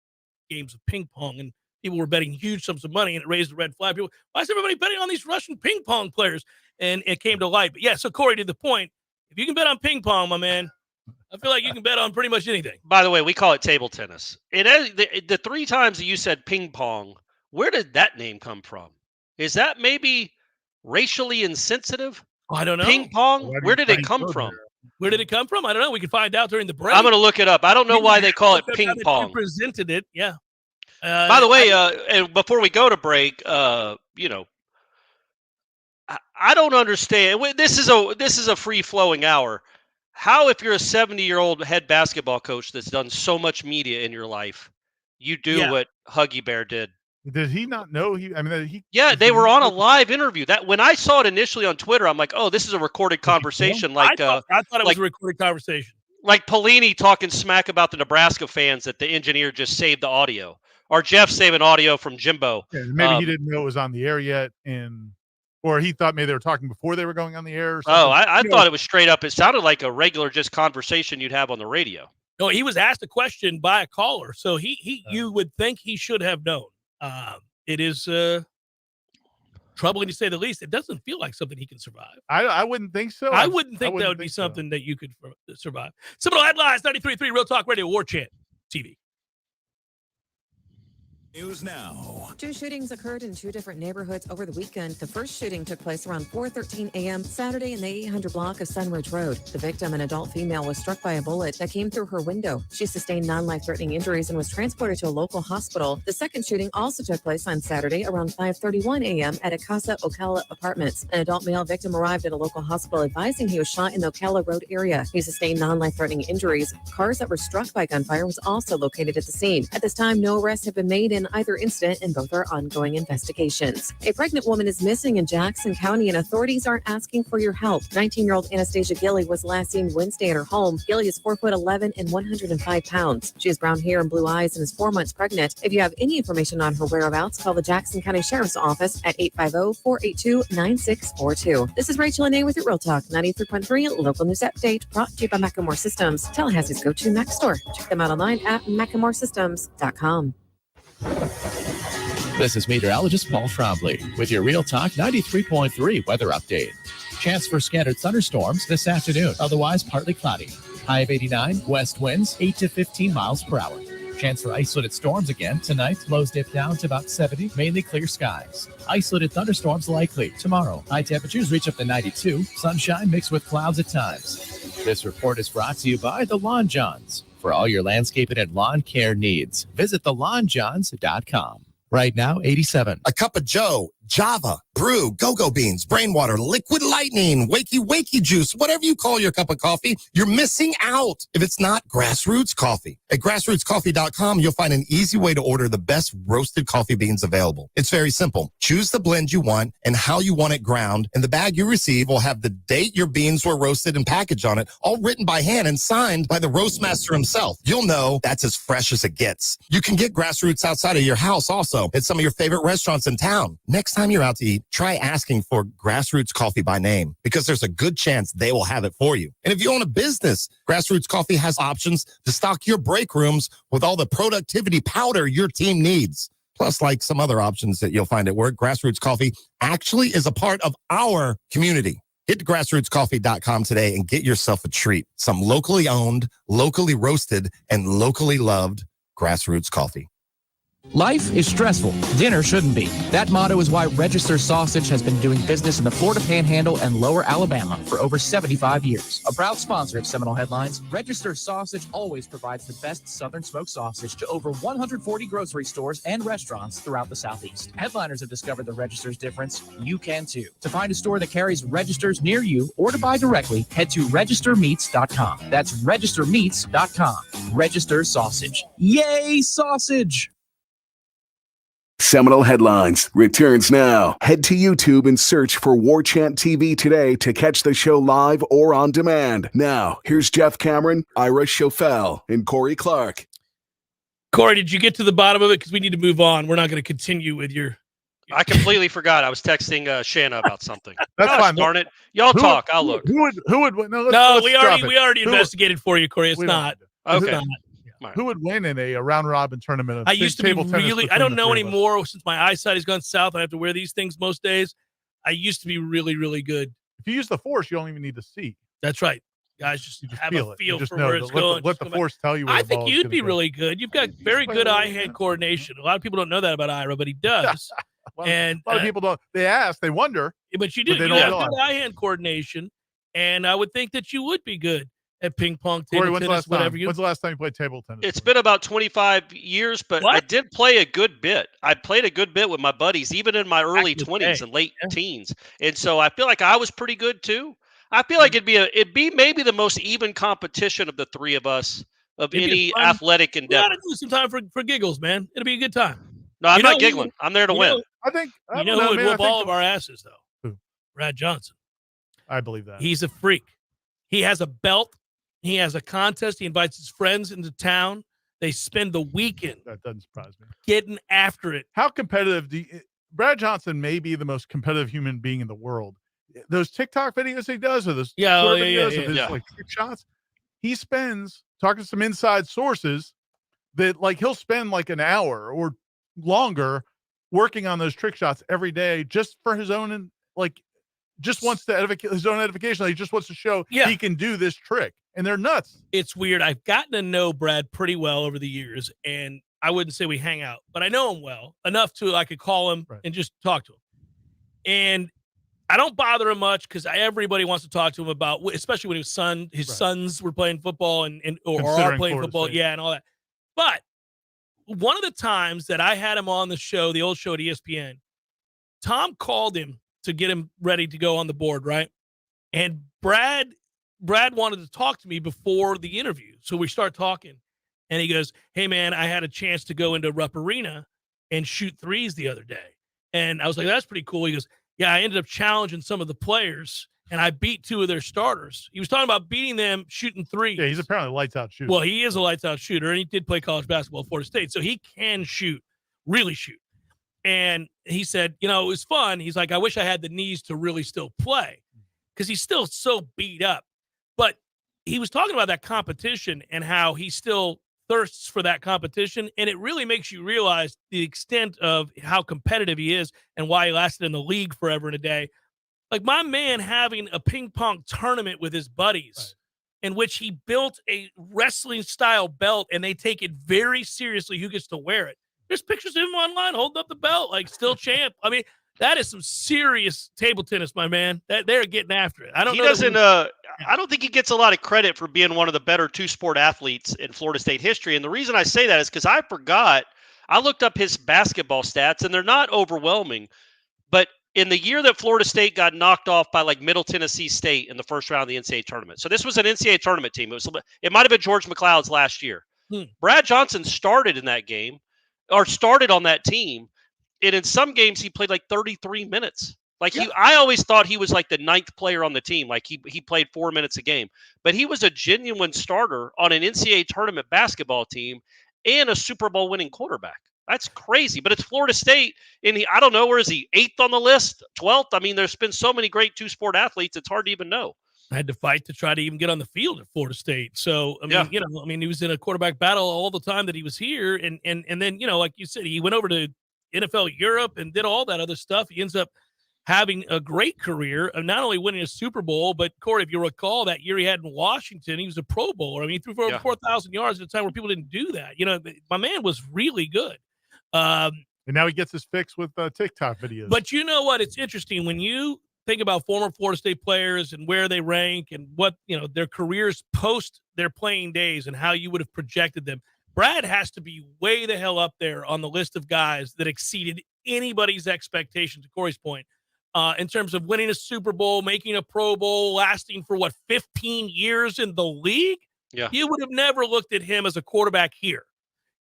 games of ping pong and people were betting huge sums of money and it raised a red flag. People, why is everybody betting on these Russian ping pong players? And it came to light. But yeah, so Corey, to the point, if you can bet on ping pong, my man, I feel like you can bet on pretty much anything. By the way, we call it table tennis. The 3 times that you said ping pong, where did that name come from? Is that maybe racially insensitive? I don't know. Ping pong? Where did it come from? Where did it come from? I don't know. We can find out during the break. I'm going to look it up. I don't know why they call it ping pong. You presented it, yeah. By the way, and before we go to break, I don't understand. This is a free flowing hour. How, if you're a 70-year-old head basketball coach that's done so much media in your life, you do what Huggy Bear did? Did he not know? They were on a live interview. That when I saw it initially on Twitter, I'm like, oh, this is a recorded conversation. I thought it was a recorded conversation. like Pelini talking smack about the Nebraska fans that the engineer just saved the audio, or Jeff saving audio from Jimbo. Yeah, maybe he didn't know it was on the air yet, or he thought maybe they were talking before they were going on the air or something. Oh, I thought it was straight up. It sounded like a regular just conversation you'd have on the radio. No, he was asked a question by a caller, so you would think he should have known. It is troubling to say the least. It doesn't feel like something he can survive. I wouldn't think so. I wouldn't think that would be something that you could survive. Seminole Headlines, 93.3 Real Talk Radio, Warchant TV. News now. 2 shootings occurred in 2 different neighborhoods over the weekend. The first shooting took place around 4:13 a.m. Saturday in the 800 block of Sunridge Road. The victim, an adult female, was struck by a bullet that came through her window. She sustained non-life-threatening injuries and was transported to a local hospital. The second shooting also took place on Saturday around 5:31 a.m. at a Casa Ocala Apartments. An adult male victim arrived at a local hospital advising he was shot in the Ocala Road area. He sustained non-life-threatening injuries. Cars that were struck by gunfire was also located at the scene. At this time, no arrests have been made in either incident, and both are ongoing investigations. A pregnant woman is missing in Jackson County, and authorities are asking for your help. 19-year-old Anastasia Gilly was last seen Wednesday at her home. Gilly is 4'11" and 105 pounds. She has brown hair and blue eyes and is 4 months pregnant. If you have any information on her whereabouts, call the Jackson County Sheriff's Office at 850-482-9642. This is Rachel Anay with your Real Talk 93.3 local news update, brought to you by Macklemore Systems, Tallahassee's go-to Mac store. Check them out online at MaclemoreSystems.com. This is meteorologist Paul Trombley with your Real Talk 93.3 weather update. Chance for scattered thunderstorms this afternoon, otherwise partly cloudy. High of 89, west winds 8 to 15 miles per hour. Chance for isolated storms again tonight. Lows dip down to about 70, mainly clear skies. Isolated thunderstorms likely tomorrow. High temperatures reach up to 92, sunshine mixed with clouds at times. This report is brought to you by the Lawn Johns. For all your landscaping and lawn care needs, visit thelawnjohns.com. Right now, 87. A cup of Joe, Java, brew, go-go beans, brain water, liquid lightning, wakey juice, whatever you call your cup of coffee, you're missing out if it's not Grassroots Coffee. At grassrootscoffee.com, you'll find an easy way to order the best roasted coffee beans available. It's very simple. Choose the blend you want and how you want it ground, and the bag you receive will have the date your beans were roasted and packaged on it, all written by hand and signed by the roastmaster himself. You'll know that's as fresh as it gets. You can get Grassroots outside of your house also at some of your favorite restaurants in town. Next time you're out to eat, try asking for Grassroots Coffee by name, because there's a good chance they will have it for you. And if you own a business, Grassroots Coffee has options to stock your break rooms with all the productivity powder your team needs. Plus, like some other options that you'll find at work, Grassroots Coffee actually is a part of our community. Hit to grassrootscoffee.com today and get yourself a treat. Some locally owned, locally roasted, and locally loved Grassroots Coffee. Life is stressful. Dinner shouldn't be. That motto is why Register Sausage has been doing business in the Florida Panhandle and Lower Alabama for over 75 years. A proud sponsor of Seminole Headlines, Register Sausage always provides the best Southern smoked sausage to over 140 grocery stores and restaurants throughout the Southeast. Headliners have discovered the Register's difference. You can too. To find a store that carries Registers near you or to buy directly, head to registermeats.com. That's registermeats.com. Register Sausage. Yay, sausage! Seminole Headlines returns now. Head to YouTube and search for Warchant TV today to catch the show live or on demand. Now, here's Jeff Cameron, Ira Schofel, and Corey Clark. Corey, did you get to the bottom of it? Because we need to move on. We're not going to continue with your... I completely forgot. I was texting Shanna about something. That's fine. Darn it. Y'all talk. I'll look. Who would win? No, we already investigated for you, Corey. It's not. Okay. It's not. Who would win in a round robin tournament? I used to be really, I don't know anymore since my eyesight has gone south. I have to wear these things most days. I used to be really, really good. If you use the force, you don't even need to see. That's right. Guys, just have a feel for know, where it's going. Let the force tell you where I the ball think is you'd be go. really good. You've got very good eye-hand coordination. A lot of people don't know that about Ira, but he does. A lot of people don't. They ask, they wonder. But you do. But You have good eye-hand coordination, and I would think that you would be good at ping pong, table tennis, whatever you. When's the last time you played table tennis? It's been about 25 years, but I did play a good bit. I played a good bit with my buddies, even in my early 20s and late teens. And so I feel like I was pretty good too. I feel like it'd be maybe the most even competition of the three of us of any athletic endeavor. We got to do some time for giggles, man. It'll be a good time. No, I'm not giggling. I'm there to win. I think who would whoop all of our asses though? Who? Brad Johnson. I believe that. He's a freak. He has a belt He has a contest. He invites his friends into town. They spend the weekend. That doesn't surprise me. Getting after it. How competitive Brad Johnson may be the most competitive human being in the world. Those TikTok videos he does, or those videos of his like trick shots, he spends, talking to some inside sources, that like he'll spend like an hour or longer working on those trick shots every day just for his own, and like just wants to his own edification. He just wants to show he can do this trick, and they're nuts. It's weird. I've gotten to know Brad pretty well over the years, and I wouldn't say we hang out, but I know him well enough to I could call him and just talk to him. And I don't bother him much because everybody wants to talk to him about, especially when his sons were playing football or are playing football, and all that. But one of the times that I had him on the show, the old show at ESPN, Tom called him to get him ready to go on the board, right? And Brad wanted to talk to me before the interview. So we start talking, and he goes, "Hey, man, I had a chance to go into Rupp Arena and shoot threes the other day." And I was like, "That's pretty cool." He goes, "Yeah, I ended up challenging some of the players, and I beat 2 of their starters." He was talking about beating them shooting threes. Yeah, he's apparently a lights-out shooter. Well, he is a lights-out shooter, and he did play college basketball at Florida State, so he can shoot, really shoot. And he said, it was fun. He's like, "I wish I had the knees to really still play," because he's still so beat up. But he was talking about that competition and how he still thirsts for that competition, and it really makes you realize the extent of how competitive he is and why he lasted in the league forever and a day. Like my man having a ping pong tournament with his buddies in which he built a wrestling style belt, and they take it very seriously who gets to wear it. There's pictures of him online holding up the belt, like still champ. I mean, that is some serious table tennis, my man. They're getting after it. I don't think he gets a lot of credit for being one of the better 2-sport athletes in Florida State history. And the reason I say that is because I looked up his basketball stats, and they're not overwhelming. But in the year that Florida State got knocked off by like Middle Tennessee State in the first round of the NCAA tournament. So this was an NCAA tournament team. It might've been George McLeod's last year. Brad Johnson started in that game, or started on that team. And in some games he played like 33 minutes. Like I always thought he was like the 9th player on the team. Like he played 4 minutes a game, but he was a genuine starter on an NCAA tournament basketball team and a Super Bowl winning quarterback. That's crazy, but it's Florida State. And I don't know, where is he? 8th on the list, 12th. I mean, there's been so many great 2-sport athletes. It's hard to even know. I had to fight to try to even get on the field at Florida State. So, I mean, he was in a quarterback battle all the time that he was here. And then, like you said, he went over to NFL Europe and did all that other stuff. He ends up having a great career of not only winning a Super Bowl, but Corey, if you recall that year he had in Washington, he was a Pro Bowler. I mean, he threw for over 4,000 yards at a time where people didn't do that. My man was really good. And now he gets his fix with TikTok videos. But you know what? It's interesting when you think about former Florida State players and where they rank and what, their careers post their playing days and how you would have projected them. Brad has to be way the hell up there on the list of guys that exceeded anybody's expectations, to Corey's point, in terms of winning a Super Bowl, making a Pro Bowl, lasting for 15 years in the league? Yeah. You would have never looked at him as a quarterback here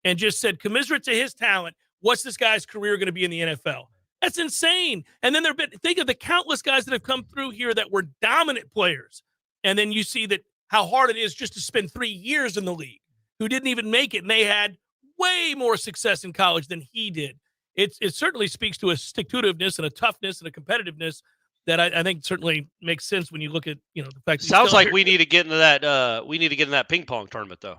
and just said, commiserate to his talent, what's this guy's career going to be in the NFL? That's insane. And then think of the countless guys that have come through here that were dominant players. And then you see that how hard it is just to spend 3 years in the league, who didn't even make it, and they had way more success in college than he did. It certainly speaks to a stick-to-itiveness and a toughness and a competitiveness that I think certainly makes sense when you look at the fact. Sounds like we need to get into that. We need to get in that ping pong tournament, though.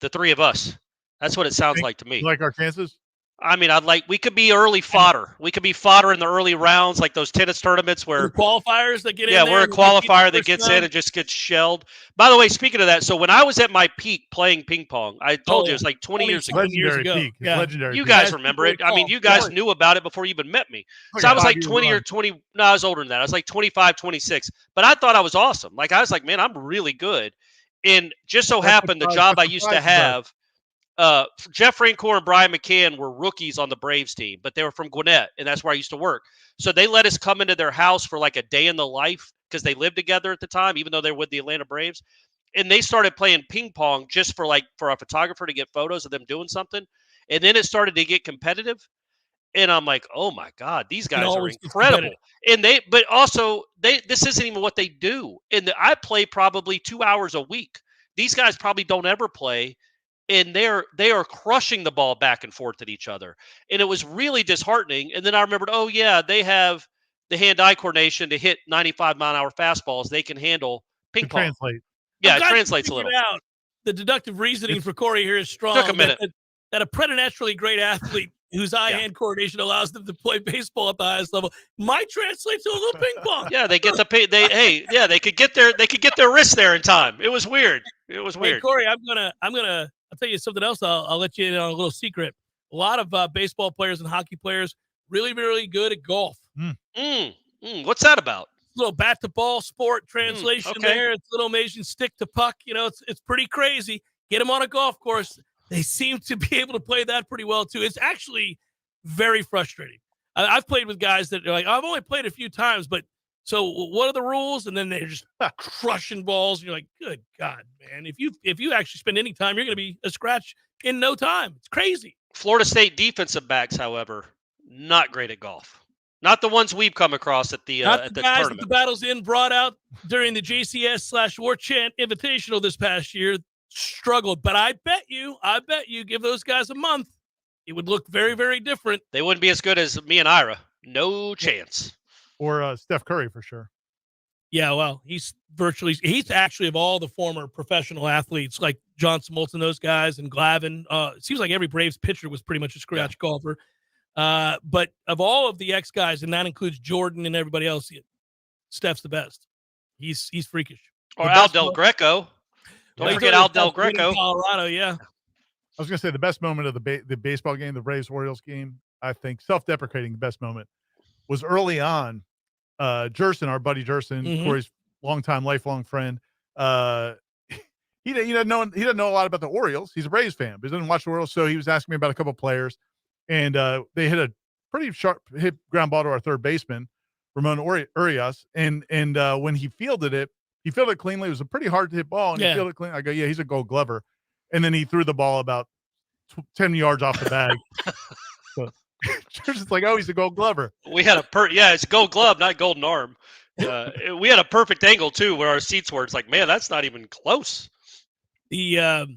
The 3 of us. That's what it sounds like to me. You like our chances? I mean, we could be early fodder. We could be fodder in the early rounds, like those tennis tournaments where qualifiers that get in. Yeah, we're a qualifier that gets in and just gets shelled. By the way, speaking of that, so when I was at my peak playing ping pong, I told you it was like 20 years ago. Legendary peak. Yeah. Legendary you peak. guys remember it. I mean, you guys knew about it before you even met me. So I was like 20 or 20. No, I was older than that. I was like 25, 26. But I thought I was awesome. Like, I was like, man, I'm really good. And just so happened, the job I used to have, Jeff Francoeur and Brian McCann were rookies on the Braves team, but they were from Gwinnett, and that's where I used to work. So they let us come into their house for like a day in the life because they lived together at the time, even though they were with the Atlanta Braves. And they started playing ping pong just for a photographer to get photos of them doing something. And then it started to get competitive. And I'm like, oh my God, these guys are incredible. And this isn't even what they do. And I play probably 2 hours a week. these guys probably don't ever play, and they are crushing the ball back and forth at each other. And it was really disheartening. And then I remembered, oh, yeah, they have the hand-eye coordination to hit 95-mile-an-hour fastballs. They can handle ping pong. Translate. Yeah, it translates a little. Out. The deductive reasoning for Corey here is strong. Took a minute. That a preternaturally great athlete whose eye-hand coordination allows them to play baseball at the highest level might translate to a little ping pong. Yeah, they get the pay. They could get their wrists there in time. It was weird. Hey, Corey, I'll tell you something else. I'll let you in on a little secret. A lot of baseball players and hockey players really, really good at golf. What's that about? Little bat to ball sport translation there. It's little amazing stick to puck. It's pretty crazy. Get them on a golf course. They seem to be able to play that pretty well too. It's actually very frustrating. I've played with guys that are like, I've only played a few times, but so what are the rules? And then they're just crushing balls. And you're like, good God, man. If you actually spend any time, you're going to be a scratch in no time. It's crazy. Florida State defensive backs, however, not great at golf. Not the ones we've come across at the Not the guys tournament. that the Battles Inn brought out during the JCS/Warchant Invitational this past year struggled. But I bet you, give those guys a month, it would look very, very different. They wouldn't be as good as me and Ira. No chance. Or Steph Curry for sure. Yeah, well, he's actually of all the former professional athletes like John Smoltz, those guys, and Glavine. It seems like every Braves pitcher was pretty much a scratch golfer. But of all of the ex guys, and that includes Jordan and everybody else, Steph's the best. He's freakish. Or Al Del Greco. Don't forget Al Del Greco. Colorado, yeah. I was going to say the best moment of the baseball game, the Braves-Orioles game, I think, self-deprecating, the best moment was early on. Jerson, our buddy Jerson, Corey's longtime, lifelong friend, he doesn't know a lot about the Orioles. He's a Braves fan, but he doesn't watch the Orioles, so he was asking me about a couple of players. And they hit a pretty sharp hit ground ball to our third baseman, Ramon Urias. And when he fielded it cleanly. It was a pretty hard to hit ball, and he fielded it clean. I go, yeah, he's a Gold Glover. And then he threw the ball about 10 yards off the bag. So it's like, oh, he's a Gold Glover. We had it's a Gold Glove, not Golden Arm. We had a perfect angle too, where our seats were. It's like, man, that's not even close. The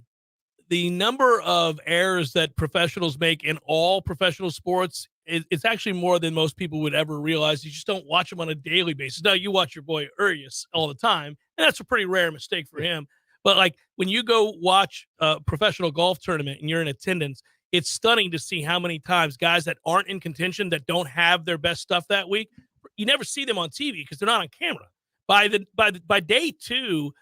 number of errors that professionals make in all professional sports, it's actually more than most people would ever realize. You just don't watch them on a daily basis. Now, you watch your boy Urias all the time, and that's a pretty rare mistake for him. But, like, when you go watch a professional golf tournament and you're in attendance, it's stunning to see how many times guys that aren't in contention, that don't have their best stuff that week, you never see them on TV because they're not on camera. By day two,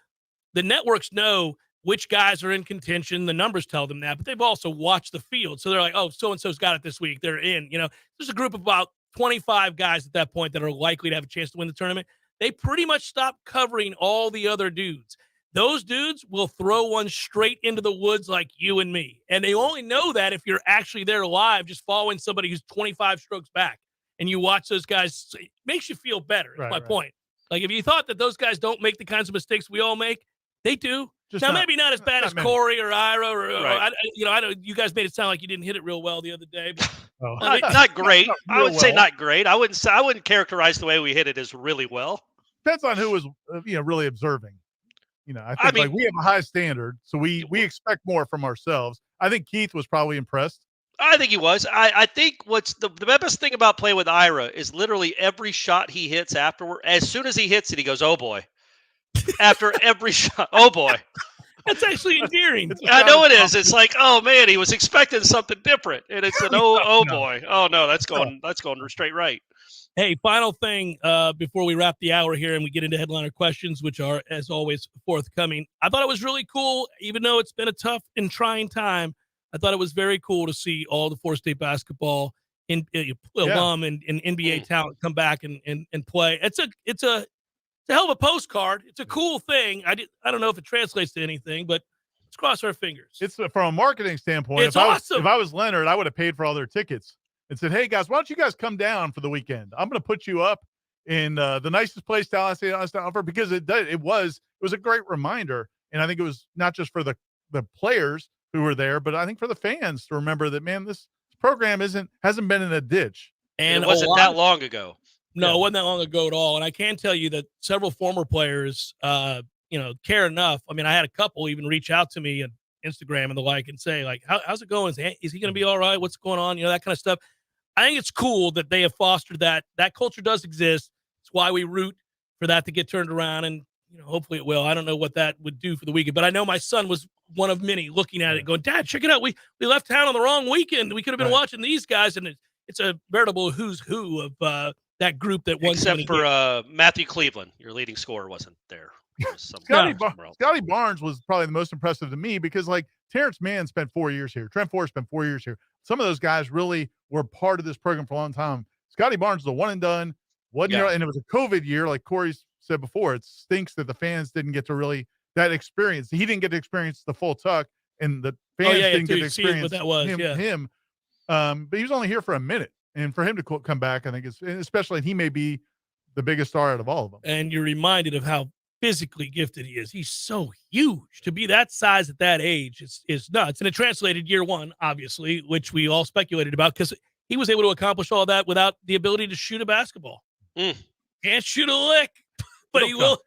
the networks know which guys are in contention. The numbers tell them that, but they've also watched the field. So they're like, oh, so-and-so's got it this week. They're in. There's a group of about 25 guys at that point that are likely to have a chance to win the tournament. They pretty much stop covering all the other dudes. Those dudes will throw one straight into the woods like you and me. And they only know that if you're actually there live, just following somebody who's 25 strokes back. And you watch those guys, it makes you feel better. That's my point. Like, if you thought that those guys don't make the kinds of mistakes we all make, they do. Maybe not as bad as Corey or Ira, or I know you guys made it sound like you didn't hit it real well the other day. But, not great. I would say not great. I wouldn't characterize the way we hit it as really well. Depends on who was really observing. I think we have a high standard, so we expect more from ourselves. I think Keith was probably impressed. I think he was. I think what's the best thing about playing with Ira is literally every shot he hits afterward. As soon as he hits it, he goes, "Oh boy." After every shot, oh boy. That's actually endearing. I know it is. It's like, oh man, he was expecting something different, and it's an boy. Oh no, that's going straight right. Hey, final thing before we wrap the hour here and we get into headliner questions, which are, as always, forthcoming. I thought it was really cool, even though it's been a tough and trying time. I thought it was very cool to see all the Florida State basketball alum and NBA talent come back and play. It's a hell of a postcard. It's a cool thing. I don't know if it translates to anything, but let's cross our fingers. It's from a marketing standpoint. It's awesome. If I was Leonard, I would have paid for all their tickets and said, "Hey guys, why don't you guys come down for the weekend? I'm going to put you up in the nicest place Tallahassee has to offer," because it was a great reminder, and I think it was not just for the players who were there, but I think for the fans to remember that, man, this program hasn't been in a ditch, and it wasn't that long ago. No, it wasn't that long ago at all. And I can tell you that several former players care enough. I mean, I had a couple even reach out to me on Instagram and the like and say, like, how's it going? Is he going to be all right? What's going on? That kind of stuff. I think it's cool that they have fostered that. That culture does exist. It's why we root for that to get turned around, and hopefully it will. I don't know what that would do for the weekend, but I know my son was one of many looking at it going, Dad, check it out. We left town on the wrong weekend. We could have been watching these guys, and it's a veritable who's who of that group that won. Except for Matthew Cleveland, your leading scorer wasn't there. Scotty Barnes was probably the most impressive to me because, like, Terrence Mann spent 4 years here. Trent Forrest spent 4 years here. Some of those guys really were part of this program for a long time. Scotty Barnes was a one and done. And it was a COVID year, like Corey said before. It stinks that the fans didn't get to really that experience. He didn't get to experience the full tuck, and the fans didn't get to experience what that was. him. But he was only here for a minute, and for him to come back, I think especially he may be the biggest star out of all of them. And you're reminded of how physically gifted he is. He's so huge. To be that size at that age is nuts. And it translated year one, obviously, which we all speculated about because he was able to accomplish all that without the ability to shoot a basketball. Can't shoot a lick, but he will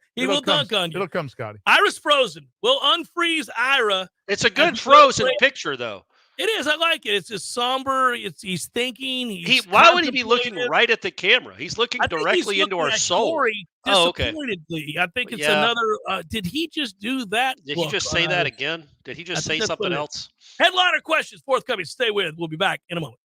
dunk on you. It'll come, Scotty. Ira's frozen. We'll unfreeze Ira. It's a good frozen picture, though. It is. I like it. It's just somber. He's thinking. Why would he be looking right at the camera? He's looking directly into our soul. Disappointedly. I think it's another. Did he just do that? Did he just say that again? Did he just say something else? Headliner questions forthcoming. Stay with. We'll be back in a moment.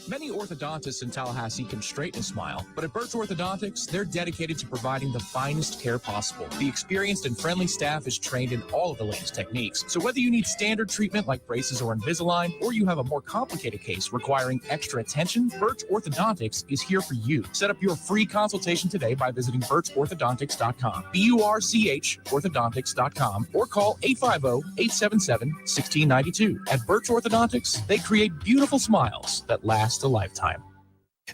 Many orthodontists in Tallahassee can straighten a smile, but at Birch Orthodontics, they're dedicated to providing the finest care possible. The experienced and friendly staff is trained in all of the latest techniques. So whether you need standard treatment like braces or Invisalign, or you have a more complicated case requiring extra attention, Birch Orthodontics is here for you. Set up your free consultation today by visiting birchorthodontics.com, BURCH orthodontics.com, or call 850-877-1692. At Birch Orthodontics, they create beautiful smiles that last a lifetime.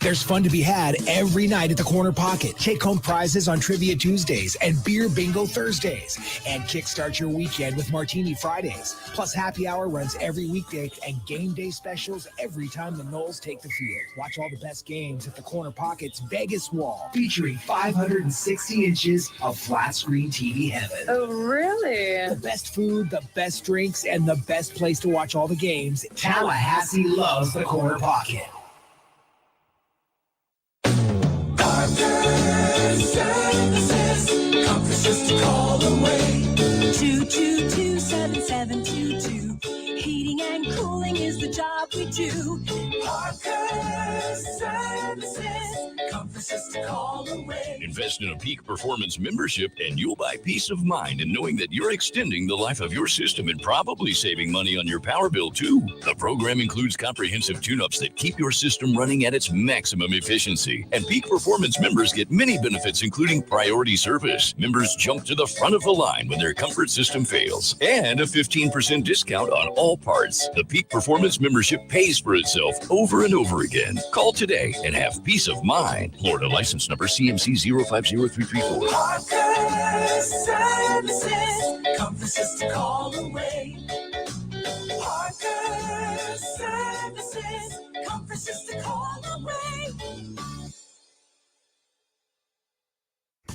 There's fun to be had every night at the Corner Pocket. Take-home prizes on Trivia Tuesdays and Beer Bingo Thursdays. And kickstart your weekend with Martini Fridays. Plus, happy hour runs every weekday and game day specials every time the Noles take the field. Watch all the best games at the Corner Pocket's Vegas Wall, featuring 560 inches of flat-screen TV heaven. Oh, really? The best food, the best drinks, and the best place to watch all the games. Tallahassee loves the Corner Pocket. Services, conferences to call away. 222-7722. Heating and cooling is the job we do. Parker Services, conferences to call away. Invest in a Peak Performance membership and you'll buy peace of mind in knowing that you're extending the life of your system and probably saving money on your power bill too. The program includes comprehensive tune-ups that keep your system running at its maximum efficiency. And Peak Performance members get many benefits, including priority service. Members jump to the front of the line when their comfort system fails. And a 15% discount on all parts. The Peak Performance membership pays for itself over and over again. Call today and have peace of mind. Florida license number CMC 050334. Parker Services, conferences to call away. Parker Services, conferences to call away.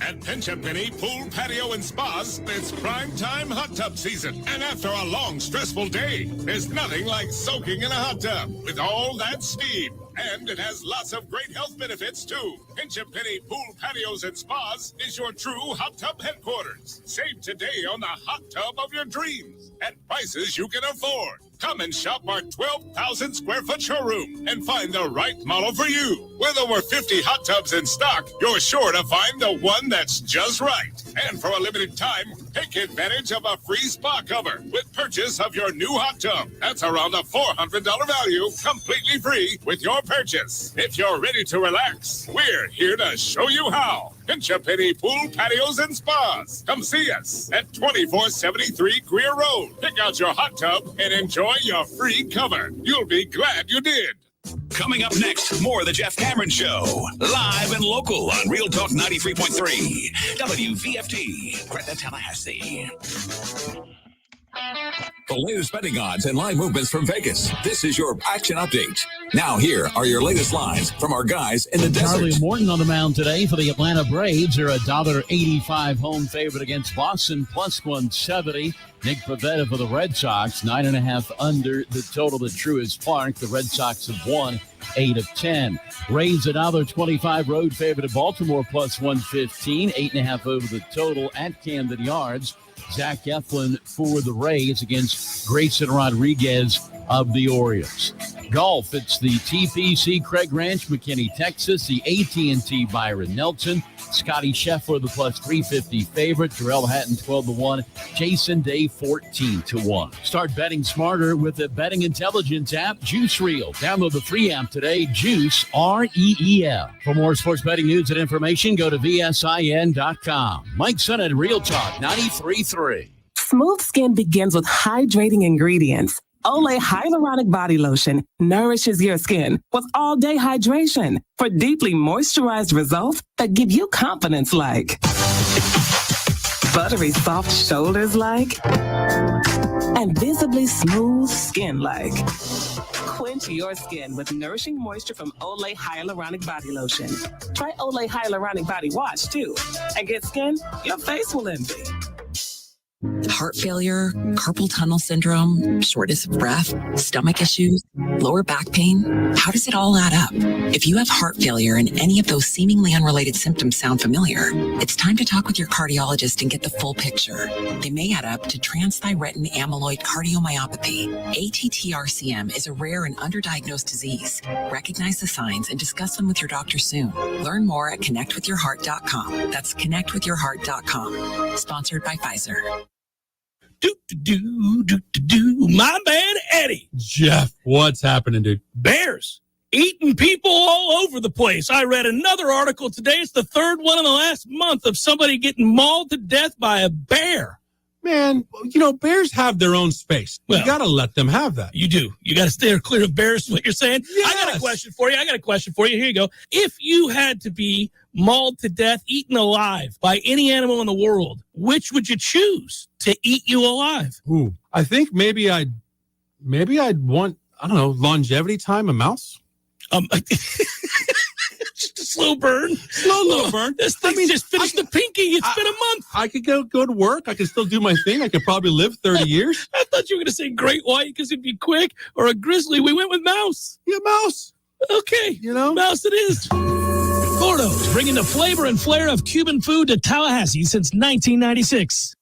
At Penny Pool, Patio, and Spas, it's prime time hot tub season. And after a long, stressful day, there's nothing like soaking in a hot tub with all that steam. And it has lots of great health benefits, too. Penny Pool, Patios, and Spas is your true hot tub headquarters. Save today on the hot tub of your dreams at prices you can afford. Come and shop our 12,000 square foot showroom and find the right model for you. With over 50 hot tubs in stock, you're sure to find the one that's just right. And for a limited time, take advantage of a free spa cover with purchase of your new hot tub. That's around a $400 value, completely free with your purchase. If you're ready to relax, we're here to show you how. Penny Pool, Patios, and Spas. Come see us at 2473 Greer Road. Pick out your hot tub and enjoy your free cover. You'll be glad you did. Coming up next, more of the Jeff Cameron Show. Live and local on Real Talk 93.3. WVFT, Greta, Tallahassee. The latest betting odds and line movements from Vegas. This is your action update. Now here are your latest lines from our guys in the desert. Charlie Morton on the mound today for the Atlanta Braves. They're $1.85 home favorite against Boston, plus 170. Nick Pivetta for the Red Sox, 9.5 under the total at Truist Park. The Red Sox have won 8 of 10. Rays $1.25 road favorite at Baltimore, plus 115. 8.5 over the total at Camden Yards. Zach Eflin for the Rays against Grayson Rodriguez of the Orioles. Golf, it's the TPC Craig Ranch, McKinney, Texas. The AT&T Byron Nelson. Scotty Scheffler, the plus 350 favorite. Terrell Hatton, 12-1. Jason Day, 14-1. Start betting smarter with the betting intelligence app, Juice Reel. Download the free app today, Juice, REEL. For more sports betting news and information, go to VSIN.com. Mike Sennett, Real Talk 93.3. Smooth skin begins with hydrating ingredients. Olay Hyaluronic Body Lotion nourishes your skin with all-day hydration for deeply moisturized results that give you confidence like buttery soft shoulders like and visibly smooth skin like. Quench your skin with nourishing moisture from Olay Hyaluronic Body Lotion. Try Olay Hyaluronic Body Wash too and get skin your face will envy. Heart failure, carpal tunnel syndrome, shortness of breath, stomach issues, lower back pain. How does it all add up? If you have heart failure and any of those seemingly unrelated symptoms sound familiar, it's time to talk with your cardiologist and get the full picture. They may add up to transthyretin amyloid cardiomyopathy. ATTRCM is a rare and underdiagnosed disease. Recognize the signs and discuss them with your doctor soon. Learn more at connectwithyourheart.com. That's connectwithyourheart.com. Sponsored by Pfizer. My man, Eddie. Jeff, what's happening, dude? Bears eating people all over the place. I read another article today. It's the third one in the last month of somebody getting mauled to death by a bear. Man, you know, bears have their own space. Well, you got to let them have that. You do. You got to stay clear of bears, is what you're saying? Yes. I got a question for you. Here you go. If you had to be mauled to death, eaten alive by any animal in the world, which would you choose to eat you alive? Ooh, I think maybe I'd want, I don't know, longevity time, a mouse. Just a slow burn. Slow burn. This thing just finished the pinky. It's been a month. I could go to work. I could still do my thing. I could probably live 30 years. I thought you were going to say great white because it'd be quick, or a grizzly. We went with mouse. Yeah, mouse. Okay. You know? Mouse it is. Gordo's bringing the flavor and flair of Cuban food to Tallahassee since 1996.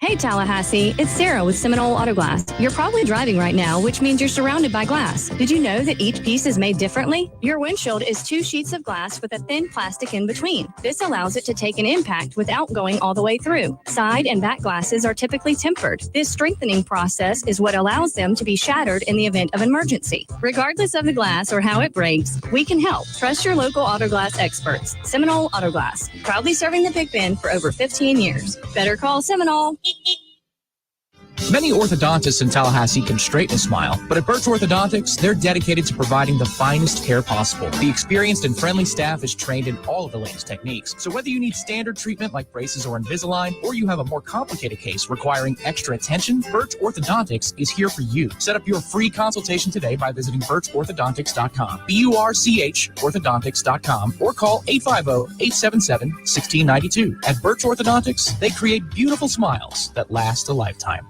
Hey Tallahassee, it's Sarah with Seminole Auto Glass. You're probably driving right now, which means you're surrounded by glass. Did you know that each piece is made differently? Your windshield is 2 sheets of glass with a thin plastic in between. This allows it to take an impact without going all the way through. Side and back glasses are typically tempered. This strengthening process is what allows them to be shattered in the event of emergency. Regardless of the glass or how it breaks, we can help. Trust your local auto glass experts. Seminole Auto Glass, proudly serving the Big Bend for over 15 years. Better call Seminole. Many orthodontists in Tallahassee can straighten a smile, but at Birch Orthodontics, they're dedicated to providing the finest care possible. The experienced and friendly staff is trained in all of the latest techniques. So whether you need standard treatment like braces or Invisalign, or you have a more complicated case requiring extra attention, Birch Orthodontics is here for you. Set up your free consultation today by visiting birchorthodontics.com, BURCH orthodontics.com, or call 850-877-1692. At Birch Orthodontics, they create beautiful smiles that last a lifetime.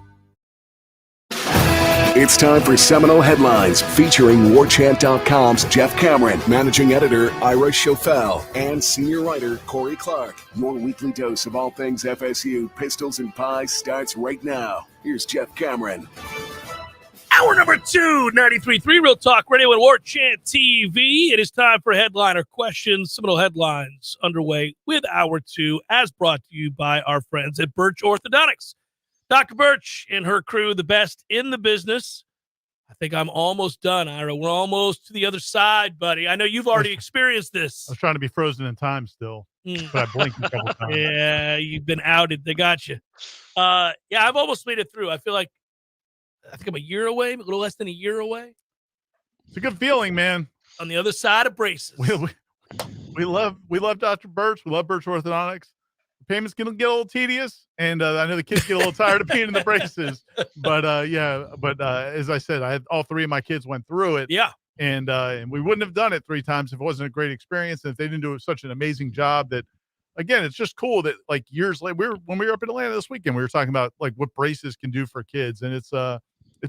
It's time for Seminole Headlines, featuring Warchant.com's Jeff Cameron, managing editor Ira Schofel, and senior writer Corey Clark. Your weekly dose of all things FSU, pistols, and pies starts right now. Here's Jeff Cameron. Hour number 2, 93.3 Real Talk Radio and Warchant TV. It is time for Headliner Questions. Seminole Headlines underway with Hour 2, as brought to you by our friends at Birch Orthodontics. Dr. Birch and her crew, the best in the business. I think I'm almost done, Ira. We're almost to the other side, buddy. I know you've already experienced this. I was trying to be frozen in time still, but I blinked a couple times. Yeah, you've been outed. They got you. Yeah, I've almost made it through. I think I'm a year away, a little less than a year away. It's a good feeling, man. on the other side of braces. We love Dr. Birch. We love Birch Orthodontics. The payments can get a little tedious, and I know the kids get a little tired of being in the braces. But as I said, I had all 3 of my kids went through it. Yeah. And we wouldn't have done it 3 times if it wasn't a great experience, and if they didn't do such an amazing job. That, again, it's just cool that like years later, when we were up in Atlanta this weekend, we were talking about like what braces can do for kids, and it's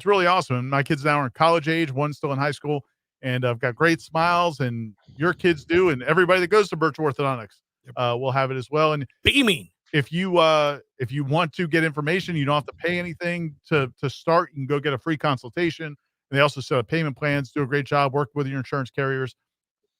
really awesome. And my kids now are in college age, one's still in high school, and I've got great smiles, and your kids do, and everybody that goes to Birch Orthodontics will have it as well. And beaming. If you want to get information, you don't have to pay anything to start. You can go get a free consultation. And they also set up payment plans, do a great job, work with your insurance carriers.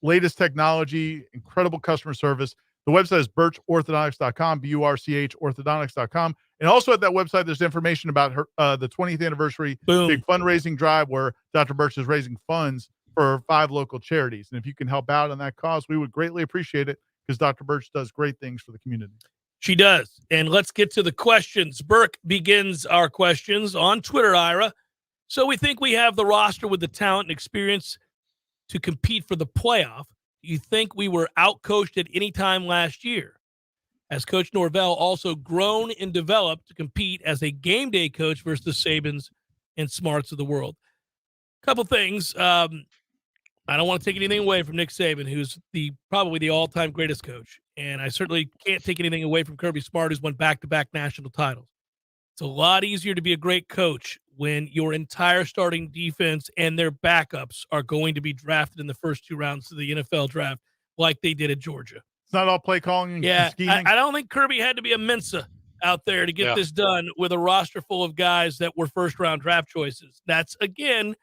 Latest technology, incredible customer service. The website is birchorthodontics.com, BURCH orthodontics.com. And also at that website, there's information about the 20th anniversary big fundraising drive where Dr. Birch is raising funds for 5 local charities. And if you can help out on that cause, we would greatly appreciate it, because Dr. Birch does great things for the community. She does. And let's get to the questions. Burke begins our questions on Twitter, Ira. So we think we have the roster with the talent and experience to compete for the playoff. Do you think we were outcoached at any time last year? Has Coach Norvell also grown and developed to compete as a game day coach versus the Sabans and Smarts of the world? Couple things. I don't want to take anything away from Nick Saban, who's probably the all-time greatest coach. And I certainly can't take anything away from Kirby Smart, who's won back-to-back national titles. It's a lot easier to be a great coach when your entire starting defense and their backups are going to be drafted in the first 2 rounds of the NFL draft like they did at Georgia. It's not all play calling and scheming. I don't think Kirby had to be a Mensa out there to get this done with a roster full of guys that were first-round draft choices. That's, again,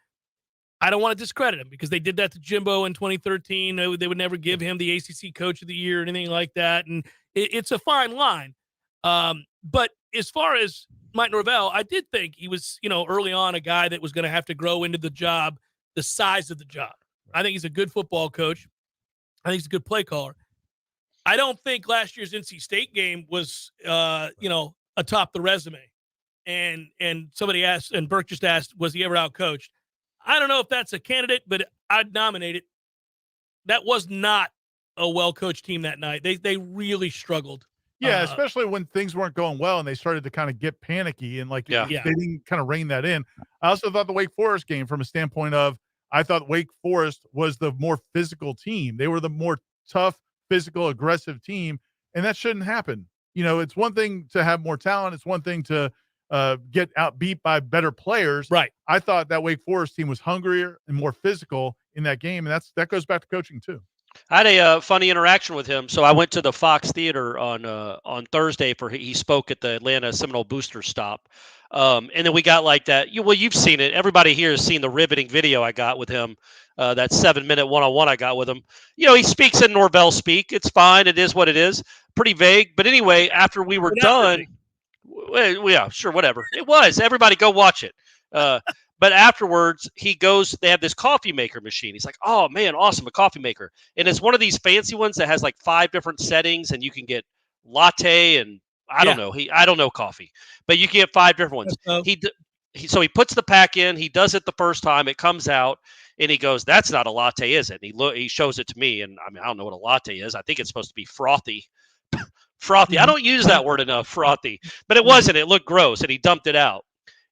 I don't want to discredit him, because they did that to Jimbo in 2013. They would never give him the ACC Coach of the Year or anything like that. And it's a fine line. But as far as Mike Norvell, I did think he was, early on a guy that was going to have to grow into the job, the size of the job. I think he's a good football coach. I think he's a good play caller. I don't think last year's NC State game was, atop the resume. And somebody asked, and Burke just asked, was he ever out-coached? I don't know if that's a candidate, but I'd nominate it. That was not a well-coached team that night. They really struggled. Yeah, especially when things weren't going well and they started to kind of get panicky and they didn't kind of rein that in. I also thought the Wake Forest game, from a standpoint of, I thought Wake Forest was the more physical team. They were the more tough, physical, aggressive team, and that shouldn't happen. It's one thing to have more talent. It's one thing to get outbeat by better players. Right. I thought that Wake Forest team was hungrier and more physical in that game, and that goes back to coaching too. I had a funny interaction with him. So I went to the Fox Theater on Thursday he spoke at the Atlanta Seminole booster stop. And then we got like that. You've seen it. Everybody here has seen the riveting video I got with him. That 7-minute one-on-one I got with him. He speaks in Norvell speak. It's fine. It is what it is. Pretty vague. But anyway, after we were done, well, yeah, sure, whatever. It was. Everybody go watch it. But afterwards, they have this coffee maker machine. He's like, oh, man, awesome, a coffee maker. And it's one of these fancy ones that has like 5 different settings, and you can get latte and I don't know. I don't know coffee, but you can get 5 different ones. So he puts the pack in. He does it the first time. It comes out, and he goes, that's not a latte, is it? And he shows it to me, and I don't know what a latte is. I think it's supposed to be frothy. Frothy. I don't use that word enough, frothy. But it wasn't. It looked gross, and he dumped it out.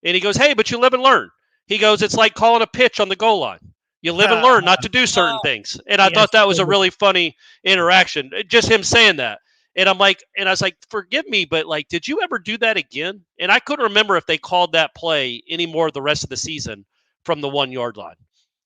And he goes, hey, but you live and learn. He goes, it's like calling a pitch on the goal line. You live and learn not to do certain things. And I thought that was a really funny interaction, just him saying that. And I was like, forgive me, but like, did you ever do that again? And I couldn't remember if they called that play anymore the rest of the season from the 1-yard line.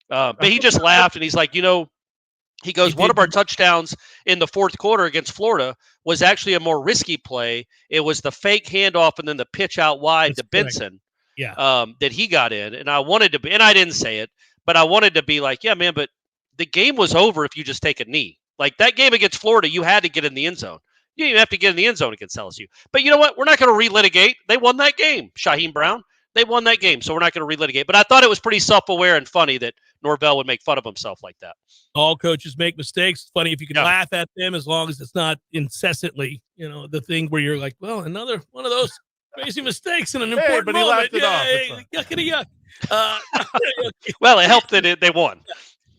But he just laughed, and he's like, he goes, one of our touchdowns in the fourth quarter against Florida was actually a more risky play. It was the fake handoff and then the pitch out wide to Benson. That he got in. And I wanted to be, and I didn't say it, but I wanted to be like, yeah, man, but the game was over if you just take a knee. Like that game against Florida, you had to get in the end zone. You didn't even have to get in the end zone against LSU. But you know what? We're not going to relitigate. They won that game. Shaheem Brown, they won that game. So we're not going to relitigate. But I thought it was pretty self-aware and funny that Norvell would make fun of himself like that. All coaches make mistakes. It's funny if you can laugh at them as long as it's not incessantly, the thing where you're like, well, another one of those crazy mistakes in an important moment. He laughed it off. Yuckity yuck. Well, it helped that they won.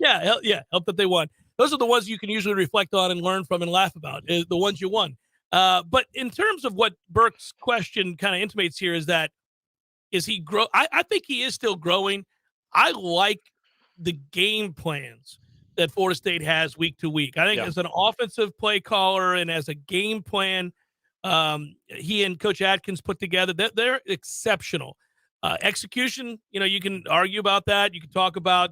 Help that they won. Those are the ones you can usually reflect on and learn from and laugh about, the ones you won. But in terms of what Burke's question kind of intimates here is he grow? I think he is still growing. I like the game plans that Florida State has week to week. I think as an offensive play caller and as a game plan, he and Coach Atkins put together, they're exceptional. Execution, you can argue about that. You can talk about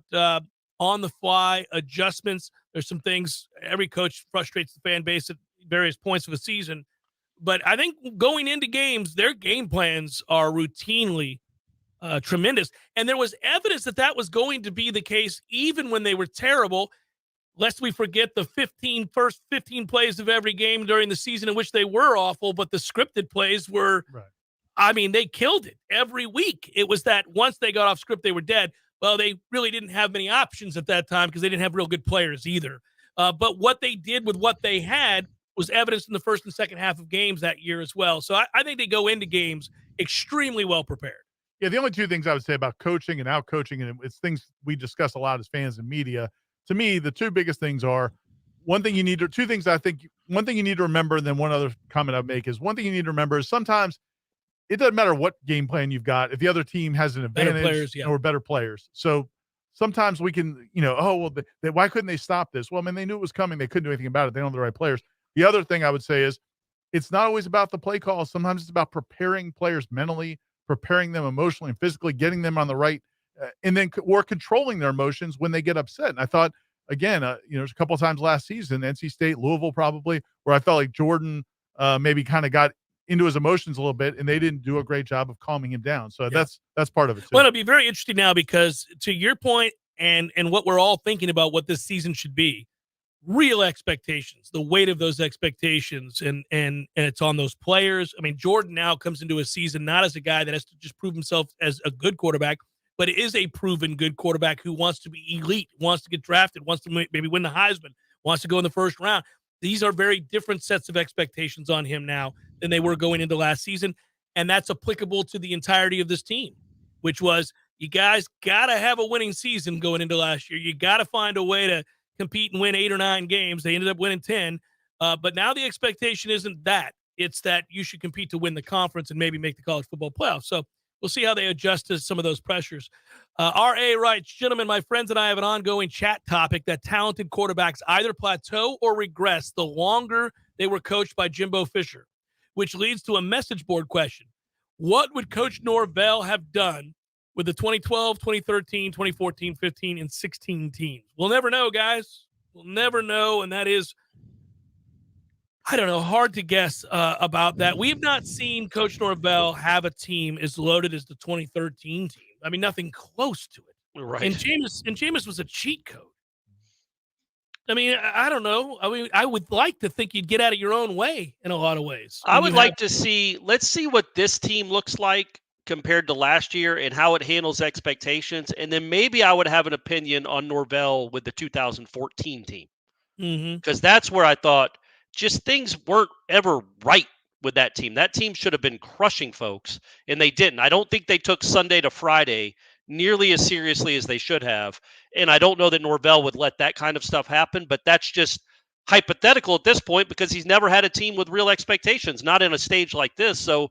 on-the-fly adjustments. There's some things every coach frustrates the fan base at various points of a season. But I think going into games, their game plans are routinely tremendous. And there was evidence that was going to be the case even when they were terrible, lest we forget the first 15 plays of every game during the season in which they were awful, but the scripted plays were, they killed it every week. It was that once they got off script, they were dead. Well, they really didn't have many options at that time because they didn't have real good players either. But what they did with what they had was evidence in the first and second half of games that year as well. So I think they go into games extremely well prepared. Yeah, the only two things I would say about coaching and out-coaching, and it's things we discuss a lot as fans and media, to me, the two biggest things are one thing you need to remember, and then one other comment I'd make is one thing you need to remember is sometimes it doesn't matter what game plan you've got if the other team has an advantage or better players. So sometimes we can, why couldn't they stop this? Well, they knew it was coming. They couldn't do anything about it. They don't have the right players. The other thing I would say is it's not always about the play call. Sometimes it's about preparing players mentally, preparing them emotionally and physically, getting them on the right, and then or controlling their emotions when they get upset. And I thought, again, there's a couple of times last season, NC State, Louisville probably, where I felt like Jordan maybe kind of got into his emotions a little bit, and they didn't do a great job of calming him down. So that's part of it too. Well, it'll be very interesting now because to your point and what we're all thinking about what this season should be, real expectations, the weight of those expectations, and it's on those players. Jordan now comes into a season not as a guy that has to just prove himself as a good quarterback, but is a proven good quarterback who wants to be elite, wants to get drafted, wants to maybe win the Heisman, wants to go in the first round. These are very different sets of expectations on him now than they were going into last season, and that's applicable to the entirety of this team, which was you guys got to have a winning season going into last year. You got to find a way to compete and win 8 or 9 games. They ended up winning 10. But now the expectation isn't that. It's that you should compete to win the conference and maybe make the college football playoff. So we'll see how they adjust to some of those pressures. R.A. writes, gentlemen, my friends and I have an ongoing chat topic that talented quarterbacks either plateau or regress the longer they were coached by Jimbo Fisher, which leads to a message board question. What would Coach Norvell have done with the 2012, 2013, 2014, 15, and 16 teams? We'll never know, guys. We'll never know, and that is, hard to guess about that. We've not seen Coach Norvell have a team as loaded as the 2013 team. Nothing close to it. Right. And Jameis was a cheat code. I don't know. I would like to think you'd get out of your own way in a lot of ways. I would like to see, let's see what this team looks like compared to last year and how it handles expectations. And then maybe I would have an opinion on Norvell with the 2014 team. Because that's where I thought just things weren't ever right with that team. That team should have been crushing folks, and they didn't. I don't think they took Sunday to Friday nearly as seriously as they should have. And I don't know that Norvell would let that kind of stuff happen, but that's just hypothetical at this point because he's never had a team with real expectations, not in a stage like this. So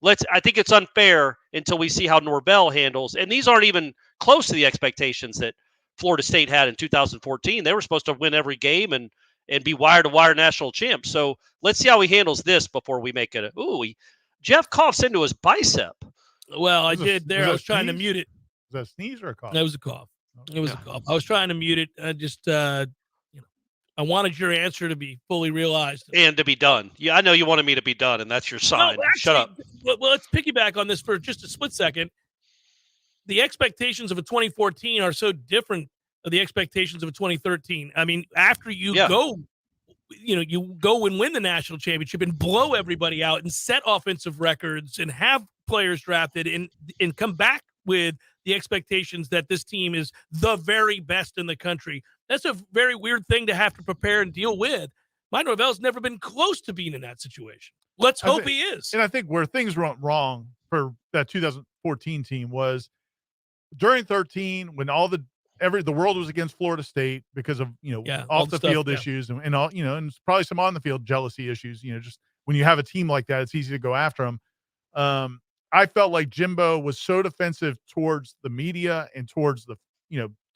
I think it's unfair until we see how Norvell handles. And these aren't even close to the expectations that Florida State had in 2014. They were supposed to win every game and be wire-to-wire national champs. So let's see how he handles this before we make it. Jeff coughs into his bicep. Well, I did there. I was trying to mute it. Was that a sneeze or a cough? That was a cough. It was a cough. I was trying to mute it. I wanted your answer to be fully realized. And to be done. Yeah, I know you wanted me to be done, and that's your sign. Actually, shut up. Well, let's piggyback on this for just a split second. The expectations of a 2014 are so different than the expectations of a 2013. After you go, you go and win the national championship and blow everybody out and set offensive records and have players drafted and come back with the expectations that this team is the very best in the country. That's a very weird thing to have to prepare and deal with. Mike Norvell's never been close to being in that situation. Let's hope he is. And I think where things went wrong for that 2014 team was during 13, when all the the world was against Florida State because of, off the field issues and all, and probably some on the field jealousy issues, just when you have a team like that, it's easy to go after them. I felt like Jimbo was so defensive towards the media and towards the,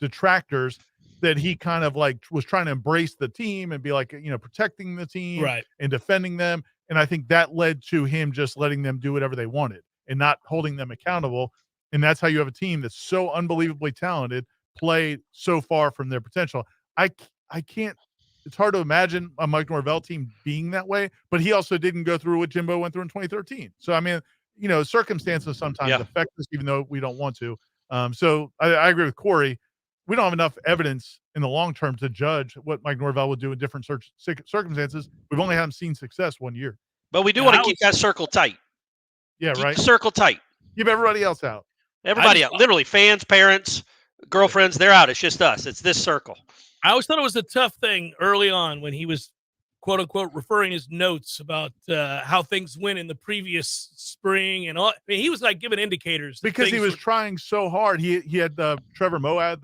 detractors that he kind of like was trying to embrace the team and be like, protecting the team and defending them. And I think that led to him just letting them do whatever they wanted and not holding them accountable. And that's how you have a team that's so unbelievably talented, play so far from their potential. I can't, it's hard to imagine a Mike Norvell team being that way, but he also didn't go through what Jimbo went through in 2013. So, I mean, circumstances sometimes affect us, even though we don't want to. So I agree with Corey. We don't have enough evidence in the long term to judge what Mike Norvell would do in different circumstances. We've only had him seen success 1 year. But we do want to keep that circle tight. Yeah, keep right. The circle tight. Keep everybody else out. Everybody out. Literally, fans, parents, girlfriends, they're out. It's just us. It's this circle. I always thought it was a tough thing early on when he was, quote unquote, referring his notes about how things went in the previous spring and all. I mean, he was like giving indicators because he was trying so hard. He had Trevor Moad,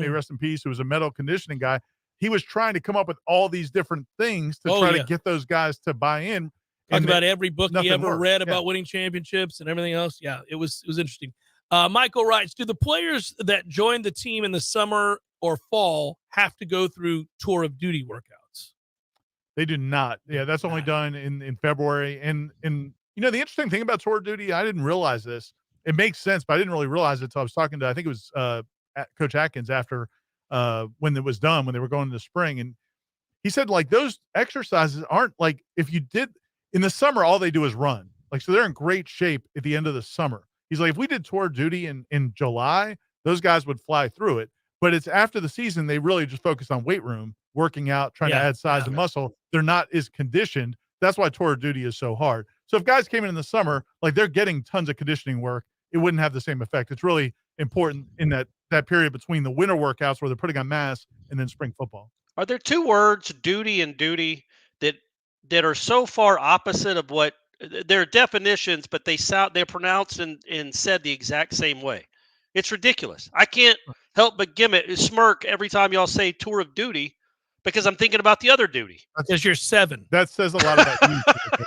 may rest in peace, who was a medical conditioning guy. He was trying to come up with all these different things to try to get those guys to buy in. Talk about every book he ever read about winning championships and everything else. Yeah, it was interesting. Michael writes, do the players that join the team in the summer or fall have to go through tour of duty workouts? They do not. Yeah, that's only done in February. And the interesting thing about tour of duty, I didn't realize this. It makes sense, but I didn't really realize it until I was talking to, I think it was Coach Atkins after when it was done, when they were going in the spring. And he said, like, those exercises aren't like, if you did in the summer, all they do is run. Like, so they're in great shape at the end of the summer. He's like, if we did tour of duty in July, those guys would fly through it. But it's after the season, they really just focus on weight room, working out, trying to add size and muscle. They're not as conditioned. That's why tour of duty is so hard. So if guys came in the summer, like, they're getting tons of conditioning work, it wouldn't have the same effect. It's really important in that period between the winter workouts where they're putting on mass and then spring football. Are there two words, duty and duty, that are so far opposite of what their definitions, but they're pronounced and said the exact same way? It's ridiculous. I can't help but smirk every time y'all say tour of duty because I'm thinking about the other duty. Because you're 7. That says a lot about you.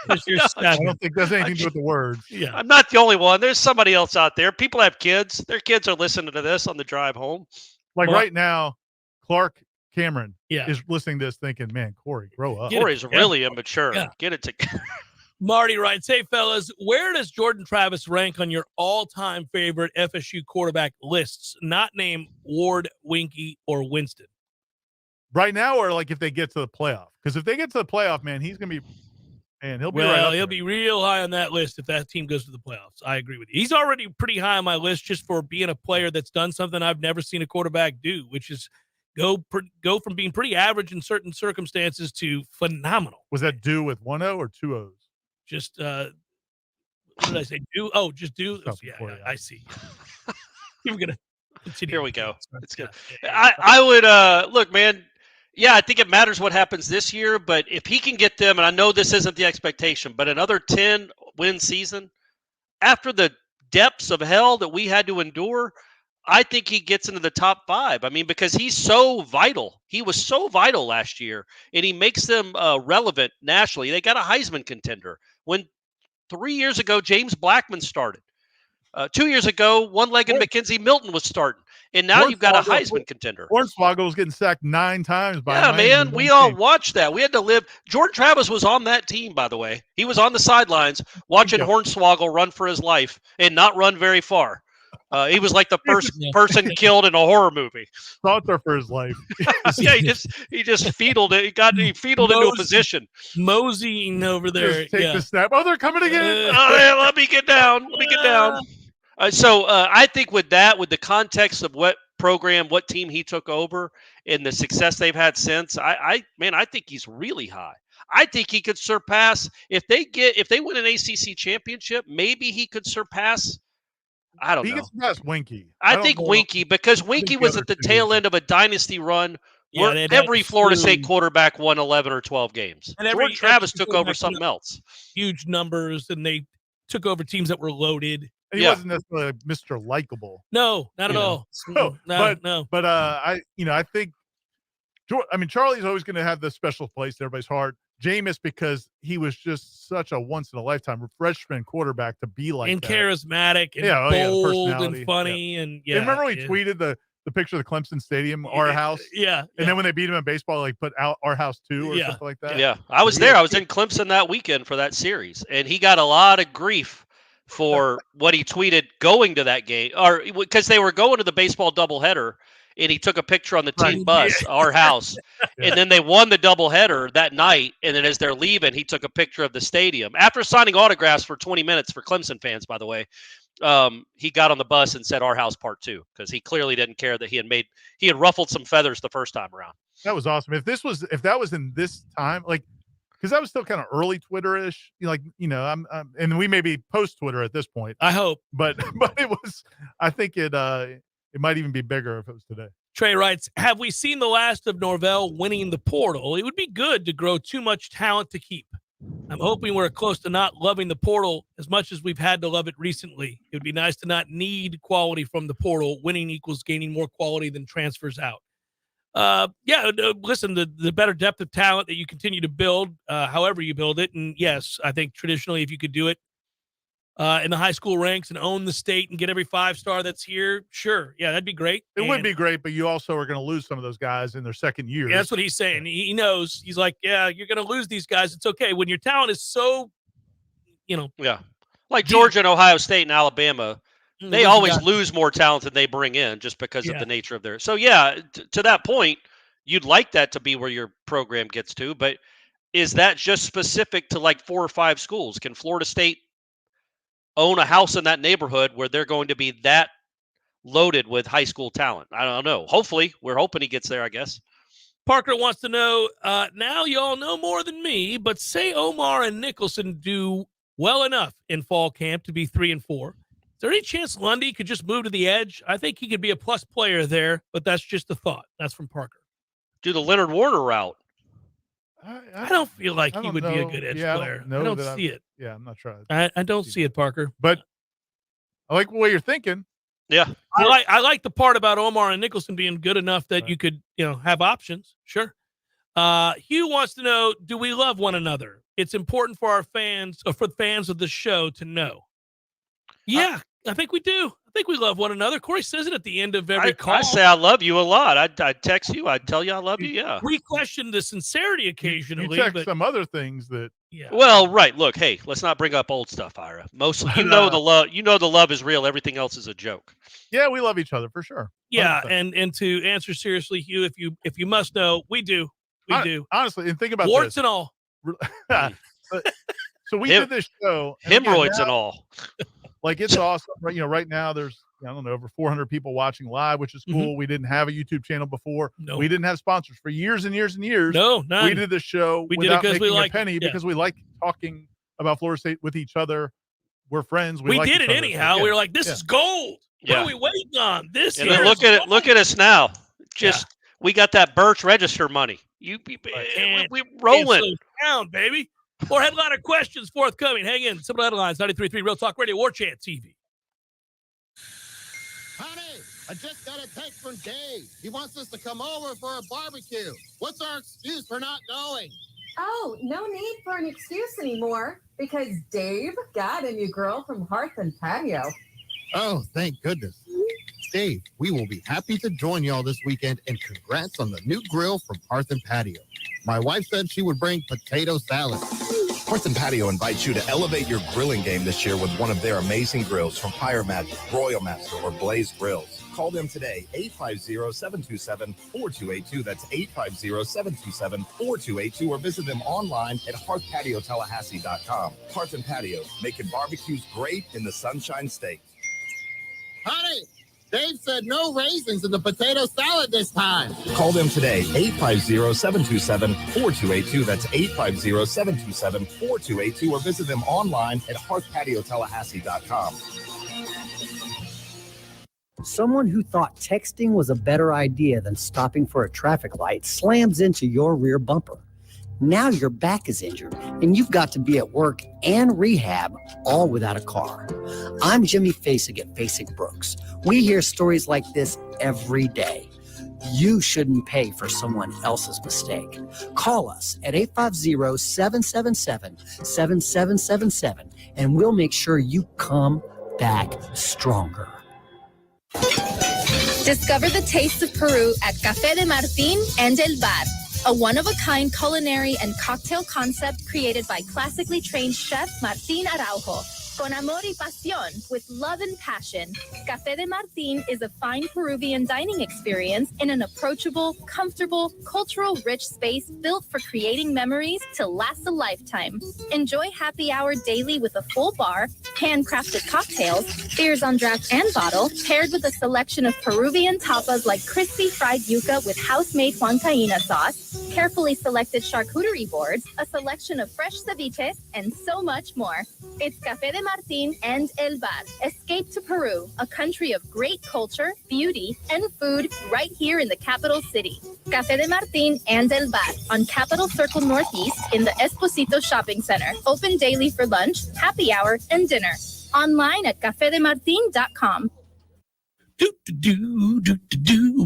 Because you're 7. I don't think there's anything to do with the words. Yeah. I'm not the only one. There's somebody else out there. People have kids. Their kids are listening to this on the drive home. Like right now, Clark Cameron is listening to this thinking, man, Corey, grow up. Corey's really immature. Yeah. Get it together. Marty writes, hey, fellas, where does Jordan Travis rank on your all-time favorite FSU quarterback lists, not named Ward, Winky, or Winston? Right now, or like if they get to the playoff? Because if they get to the playoff, man, he's going to be – man, he'll be right up he'll there. be real high on that list if that team goes to the playoffs. I agree with you. He's already pretty high on my list just for being a player that's done something I've never seen a quarterback do, which is go from being pretty average in certain circumstances to phenomenal. Was that do with 1 O or 2 O's? Just what did I say? Do? Oh, just do. Yeah, I see. You were gonna continue. Here we go. It's good. I would look, man. Yeah, I think it matters what happens this year, but if he can get them, and I know this isn't the expectation, but another 10-win season after the depths of hell that we had to endure, I think he gets into the top 5. I mean, because he's so vital. He was so vital last year, and he makes them relevant nationally. They got a Heisman contender. When 3 years ago, James Blackman started. 2 years ago, one-legged Mackenzie Milton was starting. And now you've got a Heisman contender. Hornswoggle was getting sacked 9 times by Miami. Man. We all watched that. We had to live. Jordan Travis was on that team, by the way. He was on the sidelines watching Hornswoggle run for his life and not run very far. He was like the first person killed in a horror movie. Thought there for his life. Yeah, he just feedled it. He feedled into a position. Moseying over there. Just take the snap. Oh, they're coming again. Let me get down. So I think with the context of what program, what team he took over, and the success they've had since, I think he's really high. I think he could surpass if they win an ACC championship. Maybe he could surpass. I don't know. He gets past Winky. I think Winky, because Winky was at the tail end of a dynasty run where every Florida State quarterback won 11 or 12 games. And Jordan Travis took over something else. Huge numbers, and they took over teams that were loaded. And he wasn't necessarily Mr. Likable. No, not at all. So, no. But I think, Charlie's always going to have this special place in everybody's heart. Jameis, because he was just such a once in a lifetime freshman quarterback to be like and that. charismatic and bold and funny and remember when he tweeted the picture of the Clemson Stadium, our house? Yeah. And then when they beat him in baseball, like put out our house too or something like that. Yeah. I was there. I was in Clemson that weekend for that series, and he got a lot of grief for what he tweeted going to that game, or because they were going to the baseball doubleheader, and he took a picture on the team bus, our house, and then they won the doubleheader that night, and then as they're leaving, he took a picture of the stadium. After signing autographs for 20 minutes for Clemson fans, by the way, he got on the bus and said, "Our house part 2," because he clearly didn't care that he had ruffled some feathers the first time around. That was awesome. If that was in this time, like, because that was still kind of early Twitter-ish, I'm and we may be post Twitter at this point. I hope, but it was. I think it might even be bigger if it was today. Trey writes, have we seen the last of Norvell winning the portal? It would be good to grow too much talent to keep. I'm hoping we're close to not loving the portal as much as we've had to love it recently. It would be nice to not need quality from the portal. Winning equals gaining more quality than transfers out. Listen, the better depth of talent that you continue to build, however you build it. And yes, I think traditionally, if you could do it in the high school ranks and own the state and get every 5-star that's here, sure. Yeah, that'd be great. It would be great, but you also are going to lose some of those guys in their second year. Yeah, that's what he's saying. He knows. He's like, yeah, you're going to lose these guys. It's okay. When your talent is so, Yeah. Like Georgia and Ohio State and Alabama, they always lose more talent than they bring in just because of the nature of their. So, to that point, you'd like that to be where your program gets to, but is that just specific to like 4 or 5 schools? Can Florida State own a house in that neighborhood where they're going to be that loaded with high school talent? I don't know. Hopefully, we're hoping he gets there, I guess. Parker wants to know, now y'all know more than me, but say Omar and Nicholson do well enough in fall camp to be 3 and 4. Is there any chance Lundy could just move to the edge? I think he could be a plus player there, but that's just a thought. That's from Parker. Do the Leonard Warner route. I don't feel like he would be a good edge player. I don't see it. Yeah, I'm not trying. I don't see it, Parker. But I like the way you're thinking. Yeah. I like the part about Omar and Nicholson being good enough that you could, have options. Sure. Hugh wants to know, do we love one another? It's important for our fans, or for fans of the show to know. Yeah, I think we do. I think we love one another. Corey says it at the end of every call. I say I love you a lot. I'd text you. I'd tell you I love you. Yeah. We question the sincerity occasionally. You text some other things that. Yeah. Well, right. Look, hey, let's not bring up old stuff, Ira. Mostly, the love. The love is real. Everything else is a joke. Yeah, we love each other for sure. 100%. Yeah, and to answer seriously, Hugh, if you must know, we do. We do. Honestly, and think about warts this. and all. So we did this show. Hemorrhoids and all. Like, it's awesome. Right now there's, over 400 people watching live, which is cool. We didn't have a YouTube channel before. No. We didn't have sponsors for years and years and years. No, none. We did this show without making a penny because we like talking about Florida State with each other. We're friends. We like did each it other. anyhow. We were like, this is gold. What are we waiting on? This and then look at us now. We got that Birch Register money. We rolling down, baby. More headliner questions forthcoming. Hang in. Seminole Headlines, 93.3 Real Talk Radio, Warchant TV. Honey, I just got a text from Dave. He wants us to come over for a barbecue. What's our excuse for not going? Oh, no need for an excuse anymore because Dave got a new girl from Hearth and Patio. Oh, thank goodness. Dave, we will be happy to join y'all this weekend, and congrats on the new grill from Hearth and Patio. My wife said she would bring potato salad. Hearth and Patio invites you to elevate your grilling game this year with one of their amazing grills from Fire Magic, Royal Master, or Blaze Grills. Call them today, 850-727-4282. That's 850-727-4282, or visit them online at hearthpatiotallahassee.com. Hearth and Patio, making barbecues great in the Sunshine State. Honey, Dave said no raisins in the potato salad this time. Call them today, 850-727-4282. That's 850-727-4282, or visit them online at hearthpatiotallahassee.com. Someone who thought texting was a better idea than stopping for a traffic light slams into your rear bumper. Now your back is injured and you've got to be at work and rehab all without a car. I'm Jimmy Fasig at Fasig Brooks. We hear stories like this every day. You shouldn't pay for someone else's mistake. Call us at 850-777-7777 and we'll make sure you come back stronger. Discover the taste of Peru at Café de Martín and El Bar, a one-of-a-kind culinary and cocktail concept created by classically trained chef Martín Araujo. Con amor y pasión, with love and passion, Café de Martín is a fine Peruvian dining experience in an approachable, comfortable, cultural-rich space built for creating memories to last a lifetime. Enjoy happy hour daily with a full bar, handcrafted cocktails, beers on draft and bottle, paired with a selection of Peruvian tapas like crispy fried yuca with house-made huancaína sauce, carefully selected charcuterie boards, a selection of fresh ceviche, and so much more. It's Café de Martín and El Bar. Escape to Peru, a country of great culture, beauty, and food right here in the capital city. Café de Martín and El Bar on Capitol Circle Northeast in the Esposito Shopping Center. Open daily for lunch, happy hour, and dinner. Online at cafedemartin.com.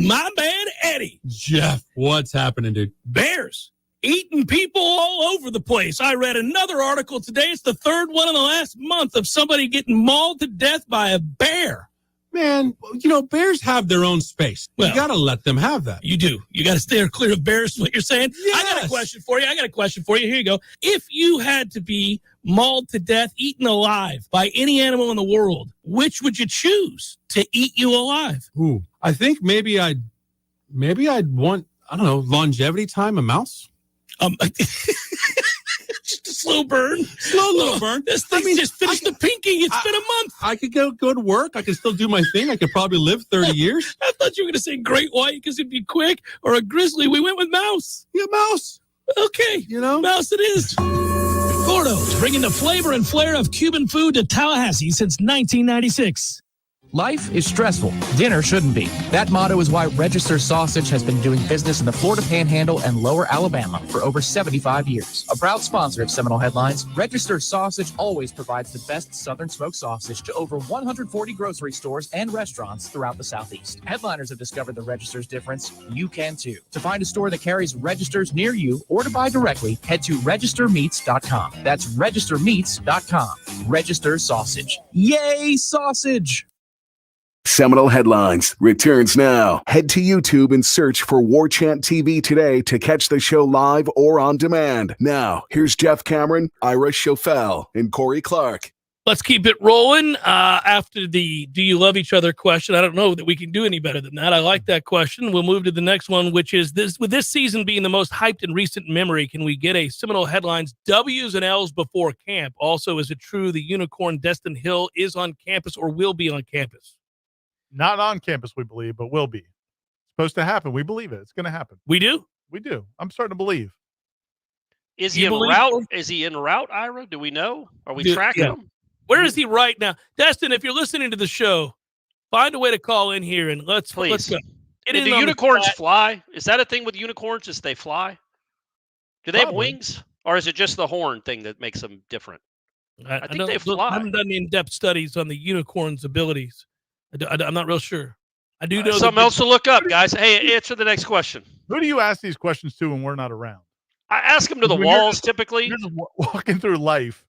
My man Eddie. Jeff, what's happening, dude? Bears eating people all over the place. I read another article today. It's the third one in the last month of somebody getting mauled to death by a bear. Man, bears have their own space. You got to let them have that. You do. You got to stay clear of bears, is what you're saying? Yes. I got a question for you. Here you go. If you had to be mauled to death, eaten alive by any animal in the world, which would you choose to eat you alive? Ooh, I think maybe I'd want, longevity time, a mouse. Just a slow burn. Slow burn. This thing just finished the pinking. It's been a month. I could go to work. I could still do my thing. I could probably live 30 years. I thought you were going to say great white because it'd be quick, or a grizzly. We went with mouse. Yeah, mouse. Okay. Mouse it is. Gordo's, bringing the flavor and flair of Cuban food to Tallahassee since 1996. Life is stressful. Dinner shouldn't be. That motto is why Register Sausage has been doing business in the Florida Panhandle and Lower Alabama for over 75 years. A proud sponsor of Seminole Headlines, Register Sausage always provides the best Southern smoked sausage to over 140 grocery stores and restaurants throughout the Southeast. Headliners have discovered the Register's difference. You can too. To find a store that carries Registers near you or to buy directly, head to registermeats.com. That's registermeats.com. Register Sausage. Yay, sausage! Seminole Headlines returns now. Head to YouTube and search for Warchant TV today to catch the show live or on demand. Now, here's Jeff Cameron, Ira Schofel, and Corey Clark. Let's keep it rolling. After the do you love each other question, I don't know that we can do any better than that. I like that question. We'll move to the next one, which is this: with this season being the most hyped in recent memory, can we get a Seminole Headlines W's and L's before camp? Also, is it true the unicorn Destin Hill is on campus or will be on campus? Not on campus, we believe, but will be. It's supposed to happen. We believe it. It's going to happen. We do? We do. I'm starting to believe. Is he en route? Is he en route, Ira? Do we know? Are we tracking him? Where is he right now? Destin, if you're listening to the show, find a way to call in here and let's go. Do unicorns fly? Is that a thing with unicorns? Is they fly? Do they have wings? Or is it just the horn thing that makes them different? I think they fly. I haven't done any in-depth studies on the unicorn's abilities. I'm not real sure. I do know something else to look up, guys. Hey, answer the next question. Who do you ask these questions to when we're not around? I ask them to the walls typically. You're just walking through life.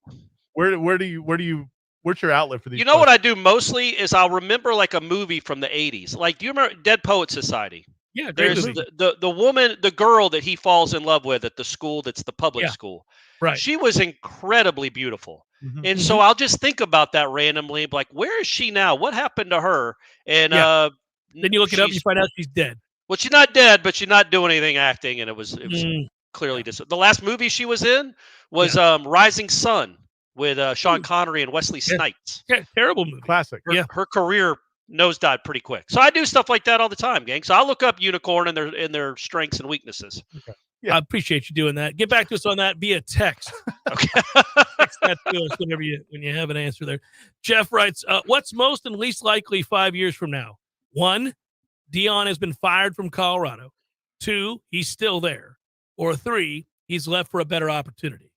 What's your outlet for these? You know what I do mostly is I'll remember like a movie from the 80s. Like, do you remember Dead Poet Society? Yeah, there's the woman, the girl that he falls in love with at the school that's the public school. Right. She was incredibly beautiful. And so I'll just think about that randomly, like, where is she now? What happened to her? And then you look it up, you find out she's dead. Well, she's not dead, but she's not doing anything acting, and it was clearly the last movie she was in was Rising Sun with Sean Connery and Wesley Snipes. Yeah, terrible movie. Classic. Her career nosedived pretty quick. So I do stuff like that all the time, gang. So I'll look up unicorn and their strengths and weaknesses. Okay. Yeah. I appreciate you doing that. Get back to us on that via text. Okay. Text that to us when you have an answer there. Jeff writes, what's most and least likely 5 years from now? 1, Dion has been fired from Colorado. 2, he's still there. Or 3, he's left for a better opportunity?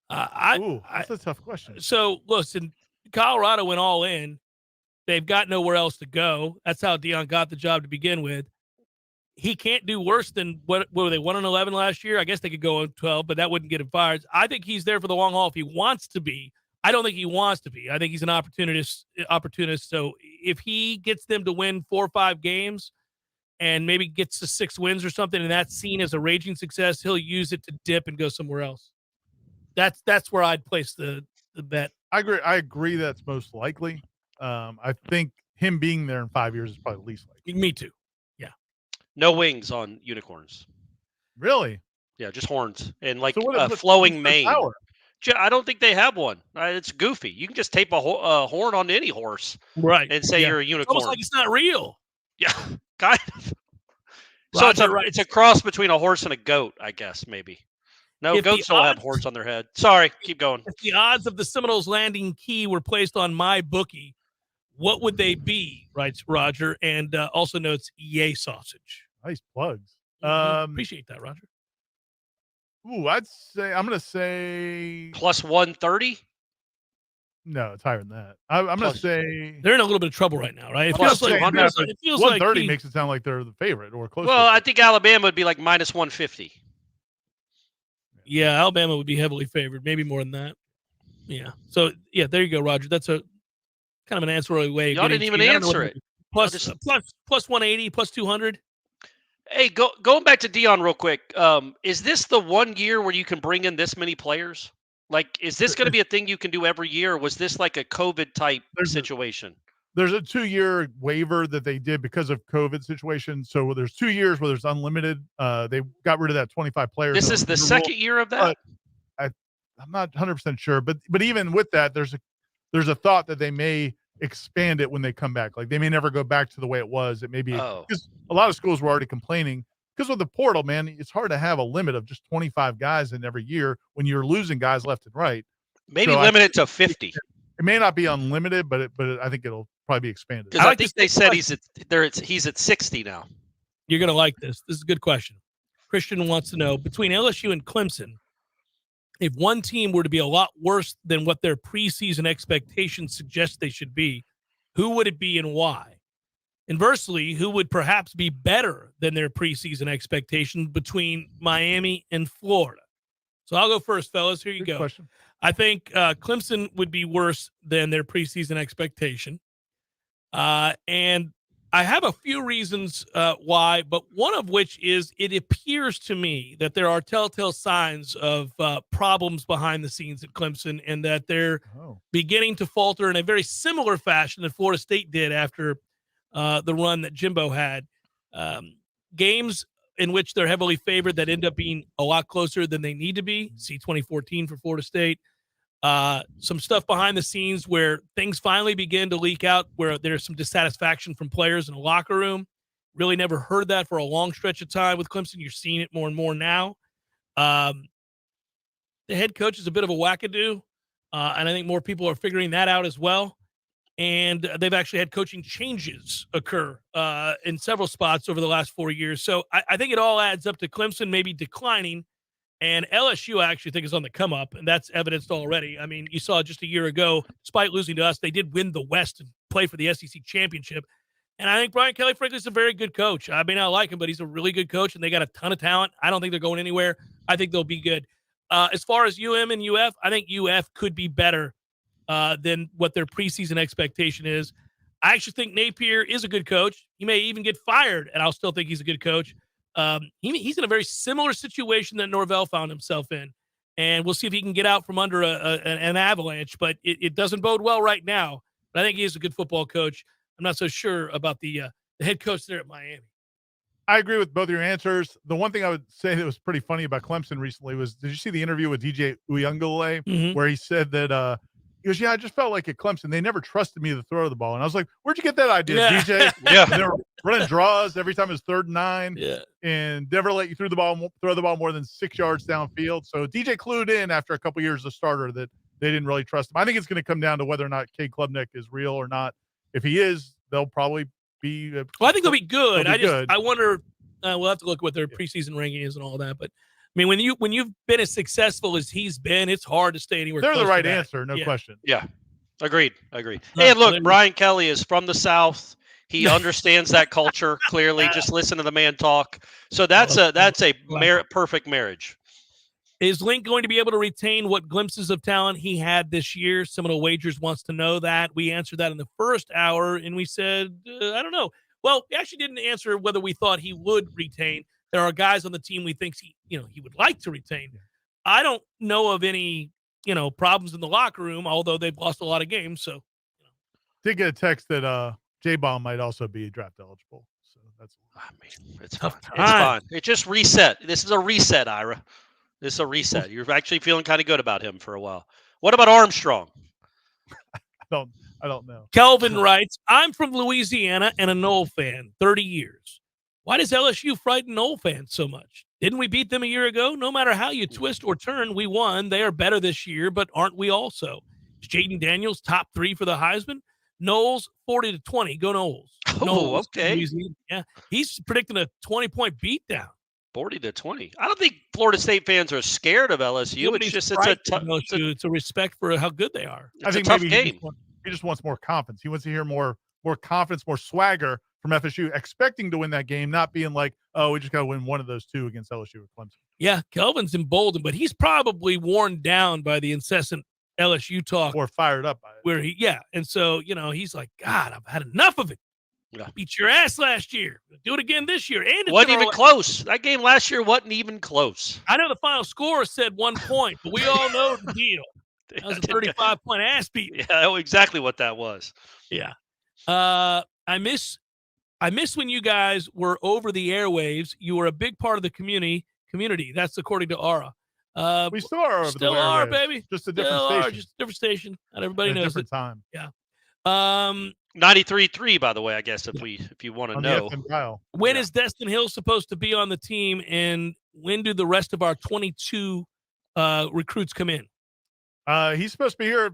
That's a tough question. So, listen, Colorado went all in. They've got nowhere else to go. That's how Deion got the job to begin with. He can't do worse than what were they 1-11 last year? I guess they could go 12, but that wouldn't get him fired. I think he's there for the long haul if he wants to be. I don't think he wants to be. I think he's an opportunist. So if he gets them to win 4 or 5 games and maybe gets to 6 wins or something, and that's seen as a raging success, he'll use it to dip and go somewhere else. That's where I'd place the bet. I agree that's most likely. I think him being there in 5 years is probably the least likely. Me too. Yeah. No wings on unicorns. Really? Yeah, just horns and like So flowing mane. Power? I don't think they have one. It's goofy. You can just tape a horn onto any horse, right, and say you're a unicorn. It's almost like it's not real. Yeah, kind of. So it's a cross between a horse and a goat, I guess, maybe. No, If goats the don't have odds- horns on their head. Sorry, keep going. If the odds of the Seminoles landing key were placed on my bookie, what would they be? Writes Roger, and also notes yay sausage. Nice plugs. Appreciate that, Roger. I'm going to say plus 130. No, it's higher than that. I'm going to say they're in a little bit of trouble right now, right? It Plus feels like 130 makes it sound like they're the favorite or close. Well, I think Alabama would be like minus 150. Yeah, Alabama would be heavily favored, maybe more than that. Yeah. So yeah, there you go, Roger. That's a kind of an answer way. Y'all didn't even answer it. Plus 180, plus 200. Hey, going back to Deion real quick. Is this the one year where you can bring in this many players? Like, is this going to be a thing you can do every year? Or was this like a COVID type situation? There's a 2-year waiver that they did because of COVID situation. So there's 2 years where there's unlimited. They got rid of that 25 players. This is the second year of that. I'm not 100% sure, but even with that, there's a thought that they may expand it when they come back. Like they may never go back to the way it was. It may be because a lot of schools were already complaining because with the portal, man, it's hard to have a limit of just 25 guys in every year when you're losing guys left and right. Maybe limit it to 50. It may not be unlimited, but I think it'll probably be expanded. Because I think they said he's at 60 now. You're going to like this. This is a good question. Christian wants to know, between LSU and Clemson, if one team were to be a lot worse than what their preseason expectations suggest they should be, who would it be and why? Inversely, who would perhaps be better than their preseason expectations between Miami and Florida? So I'll go first, fellas. Here you go. Question. I think Clemson would be worse than their preseason expectation. And I have a few reasons why, but one of which is it appears to me that there are telltale signs of problems behind the scenes at Clemson and that they're beginning to falter in a very similar fashion that Florida State did after the run that Jimbo had. Games in which they're heavily favored that end up being a lot closer than they need to be. See 2014 for Florida State. Some stuff behind the scenes where things finally begin to leak out, where there's some dissatisfaction from players in the locker room. Really never heard that for a long stretch of time with Clemson. You're seeing it more and more now. The head coach is a bit of a wackadoo, and I think more people are figuring that out as well. And they've actually had coaching changes occur in several spots over the last 4 years. So I think it all adds up to Clemson maybe declining. And LSU, I actually think, is on the come up, and that's evidenced already. I mean, you saw just a year ago, despite losing to us, they did win the West and play for the SEC championship. And I think Brian Kelly, frankly, is a very good coach. I may not like him, but he's a really good coach, and they got a ton of talent. I don't think they're going anywhere. I think they'll be good. As far as UM and UF, I think UF could be better than what their preseason expectation is. I actually think Napier is a good coach. He may even get fired, and I'll still think he's a good coach. He's in a very similar situation that Norvell found himself in, and we'll see if he can get out from under an avalanche, but it doesn't bode well right now. But I think he is a good football coach. I'm not so sure about the head coach there at Miami. I agree with both of your answers. The one thing I would say that was pretty funny about Clemson recently was, did you see the interview with DJ Uyunglele where he said that he goes, yeah, I just felt like at Clemson, they never trusted me to throw the ball. And I was like, where'd you get that idea, DJ? Yeah. They were running draws every time it was 3rd and 9. Yeah. And never let you throw the ball more than 6 yards downfield. So DJ clued in after a couple years as a starter that they didn't really trust him. I think it's going to come down to whether or not Cade Klubnik is real or not. If he is, they'll probably be well, I think they'll be good. I wonder, we'll have to look what their preseason ranking is and all that. But I mean, when you've been as successful as he's been, it's hard to stay anywhere. They're close the right to that. answer, no question. Yeah, agreed. And look, Brian Kelly is from the South. He understands that culture clearly. Just listen to the man talk. So that's a perfect marriage. Is Link going to be able to retain what glimpses of talent he had this year? Seminole Wagers wants to know that. We answered that in the first hour, and we said, I don't know. Well, we actually didn't answer whether we thought he would retain. There are guys on the team we think he would like to retain. I don't know of any, problems in the locker room, although they've lost a lot of games. So, did get a text that J-Bomb might also be draft eligible. So that's. It's fine. It's fine. It just reset. This is a reset, Ira. This is a reset. You're actually feeling kind of good about him for a while. What about Armstrong? I don't know. Kelvin writes, I'm from Louisiana and a Nole fan, 30 years. Why does LSU frighten Nole fans so much? Didn't we beat them a year ago? No matter how you twist or turn, we won. They are better this year, but aren't we also? Is Jaden Daniels top 3 for the Heisman? Noles 40-20. Go Noles. Oh, okay. Yeah, he's predicting a 20-point beatdown. 40-20. I don't think Florida State fans are scared of LSU. It's a respect for how good they are. I think maybe he just wants more confidence. He wants to hear more confidence, more swagger from FSU, expecting to win that game, not being like, oh, we just got to win one of those two against LSU or Clemson. Yeah, Kelvin's emboldened, but he's probably worn down by the incessant LSU talk. Or fired up by it. And so, he's like, God, I've had enough of it. Yeah. Beat your ass last year. Do it again this year. And wasn't even close. That game last year wasn't even close. I know the final score said 1 point, but we all know the deal. That was a 35-point ass beat. Yeah, I know exactly what that was. Yeah. I miss when you guys were over the airwaves. You were a big part of the community. That's according to Aura. We still are over still the are, airwaves. baby. Just a different station. Just a different station. Not everybody knows different it. time. Yeah. 93.3, by the way, I guess, if you want to know. When is Destin Hill supposed to be on the team, and when do the rest of our 22 recruits come in? He's supposed to be here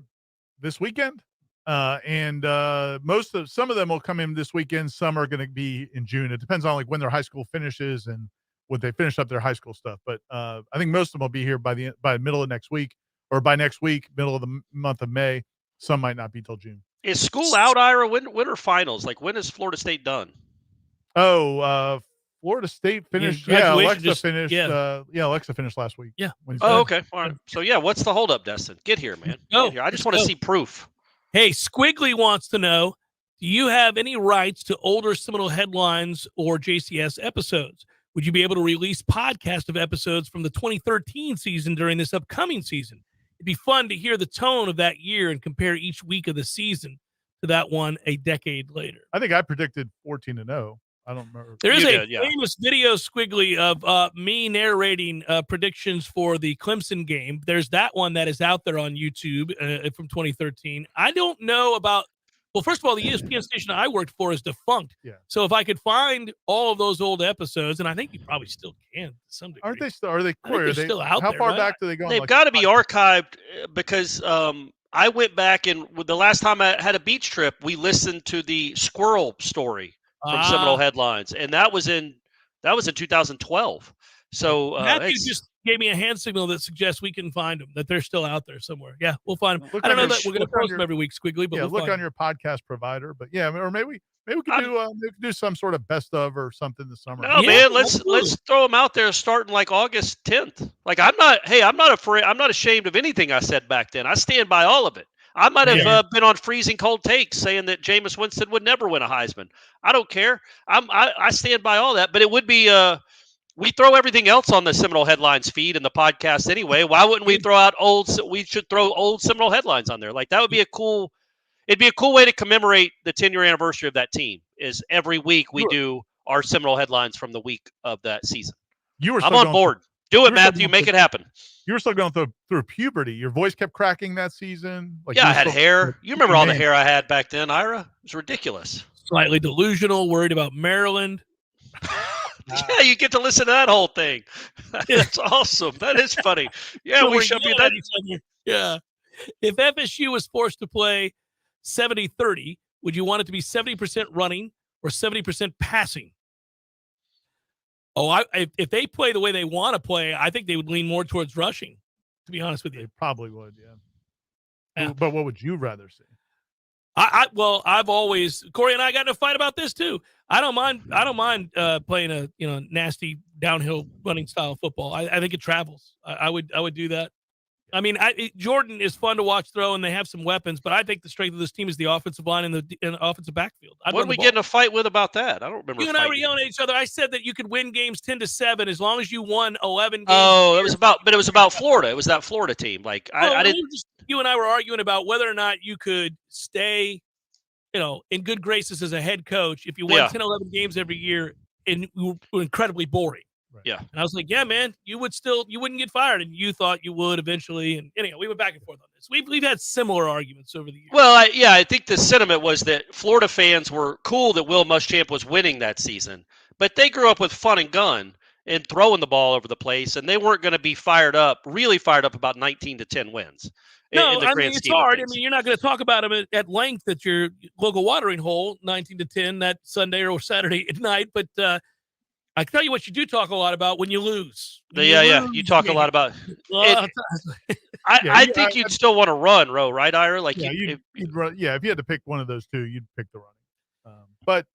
this weekend, and some of them will come in this weekend. Some are going to be in June. It depends on when their high school finishes and when they finish up their high school stuff. But I think most of them will be here by middle of next week, or by next week, middle of the month of May. Some might not be till June. Is school out, Ira? When are finals? When is Florida State done? Oh, Florida State finished. Yeah, Alexa finished. Alexa finished last week. Yeah. Oh, okay. All right. So, what's the holdup, Destin? Get here, man. Get here. I just want to see proof. Hey, Squiggly wants to know, do you have any rights to older Seminole Headlines or JCS episodes? Would you be able to release podcast of episodes from the 2013 season during this upcoming season? It'd be fun to hear the tone of that year and compare each week of the season to that one a decade later. I think I predicted 14-0. I don't remember. There is famous video, Squiggly, of me narrating predictions for the Clemson game. There's that one that is out there on YouTube from 2013. I don't know about. Well, first of all, the ESPN station I worked for is defunct. Yeah. So if I could find all of those old episodes, and I think you probably still can to some degree. Aren't they still? Are they still out how there? Far Right? back do they go? They've got to be archived because I went back and the last time I had a beach trip, we listened to the squirrel story from Seminole Headlines, and that was in 2012. So Matthew just gave me a hand signal that suggests we can find them, that they're still out there somewhere. Yeah, we'll find them. I don't know that we're going to post them every week, Squiggly, but look on your podcast provider. But or maybe we could do some sort of best of or something this summer. No, man, let's throw them out there starting August 10th. I'm not afraid. I'm not ashamed of anything I said back then. I stand by all of it. I might have been on freezing cold takes saying that Jameis Winston would never win a Heisman. I don't care. I stand by all that, but it would be we throw everything else on the Seminole Headlines feed and the podcast anyway. Why wouldn't we throw out we should throw old Seminole Headlines on there. That would be it'd be a cool way to commemorate the 10-year anniversary of that team is every week we do our Seminole Headlines from the week of that season. I'm on board. Do it, Matthew. Make it happen. You were still going through puberty. Your voice kept cracking that season. I had hair. You remember all the hair I had back then, Ira? It was ridiculous. Slightly delusional, worried about Maryland. Yeah, you get to listen to that whole thing. That's awesome. That is funny. Yeah, we should be that. Yeah. If FSU was forced to play 70-30, would you want it to be 70% running or 70% passing? Oh, if they play the way they want to play, I think they would lean more towards rushing, to be honest with you. They probably would, yeah. Yeah. But what would you rather see? Well, I've always, Corey and I got in a fight about this too. I don't mind playing a nasty downhill running style football. I think it travels. I would do that. I mean, Jordan is fun to watch throw, and they have some weapons, but I think the strength of this team is the offensive line and the offensive backfield. What did we get in a fight with about that? I don't remember. You and I were yelling at each other. I said that you could win games 10-7 as long as you won 11 games. Oh, it was about Florida. It was that Florida team. Like I didn't. You and I were arguing about whether or not you could stay, in good graces as a head coach if you won 10, 11 games every year and you were incredibly boring. Yeah. And I was like, yeah, man, you wouldn't get fired. And you thought you would eventually. And anyhow, we went back and forth on this. We've had similar arguments over the years. Well, I think the sentiment was that Florida fans were cool that Will Muschamp was winning that season, but they grew up with fun and gun and throwing the ball over the place, and they weren't going to be really fired up about 19-10 wins. No, I mean, it's hard. I mean, you're not going to talk about them at length at your local watering hole, 19-10 that Sunday or Saturday at night, but I can tell you what you do talk a lot about when you lose. You talk a lot about it. I think you'd still want to run, right, Ira? Like, you'd run. Yeah, if you had to pick one of those two, you'd pick the running. But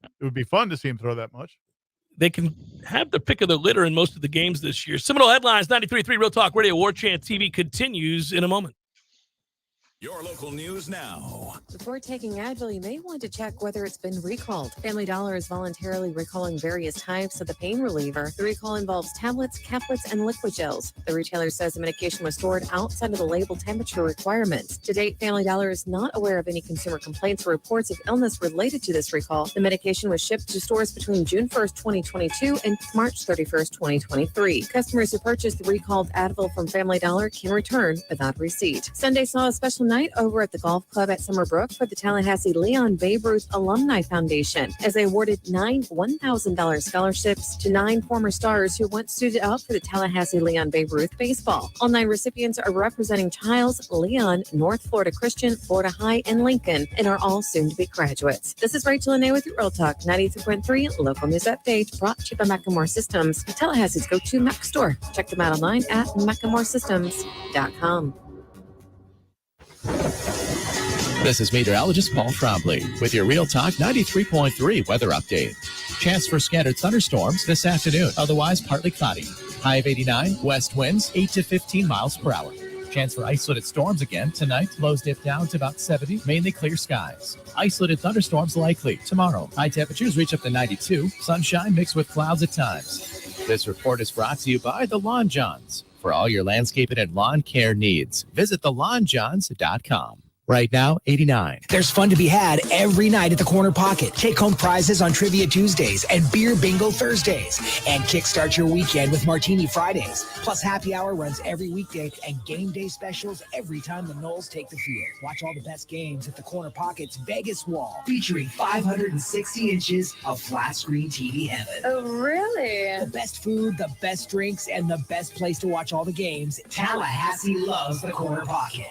it would be fun to see him throw that much. They can have the pick of the litter in most of the games this year. Seminole Headlines, 93.3 Real Talk Radio, Warchant TV continues in a moment. Your local news now. Before taking Advil, you may want to check whether it's been recalled. Family Dollar is voluntarily recalling various types of the pain reliever. The recall involves tablets, caplets, and liquid gels. The retailer says the medication was stored outside of the label temperature requirements. To date, Family Dollar is not aware of any consumer complaints or reports of illness related to this recall. The medication was shipped to stores between June 1st, 2022 and March 31st, 2023. Customers who purchased the recalled Advil from Family Dollar can return without receipt. Sunday saw a special night over at the golf club at Summerbrook for the Tallahassee Leon Babe Ruth Alumni Foundation, as they awarded 9 $1,000 scholarships to 9 former stars who once suited up for the Tallahassee Leon Babe Ruth baseball. All 9 recipients are representing Childs, Leon, North Florida Christian, Florida High, and Lincoln, and are all soon to be graduates. This is Rachel Anay with your Real Talk 93.3 local news update, brought to you by Macklemore Systems, Tallahassee's go-to Mac store. Check them out online at MacklemoreSystems.com. This is meteorologist Paul Trombley with your Real Talk 93.3 weather update. Chance for scattered thunderstorms this afternoon, otherwise partly cloudy. High of 89, west winds 8 to 15 miles per hour. Chance for isolated storms again tonight. Lows dip down to about 70, mainly clear skies. Isolated thunderstorms likely tomorrow. High temperatures reach up to 92, sunshine mixed with clouds at times. This report is brought to you by the Lawn Johns. For all your landscaping and lawn care needs, visit thelawnjohns.com. Right now, 89. There's fun to be had every night at the Corner Pocket. Take home prizes on Trivia Tuesdays and Beer Bingo Thursdays. And kickstart your weekend with Martini Fridays. Plus, happy hour runs every weekday and game day specials every time the Noles take the field. Watch all the best games at the Corner Pocket's Vegas wall, featuring 560 inches of flat screen TV heaven. Oh, really? The best food, the best drinks, and the best place to watch all the games. Tallahassee loves the Corner Pocket.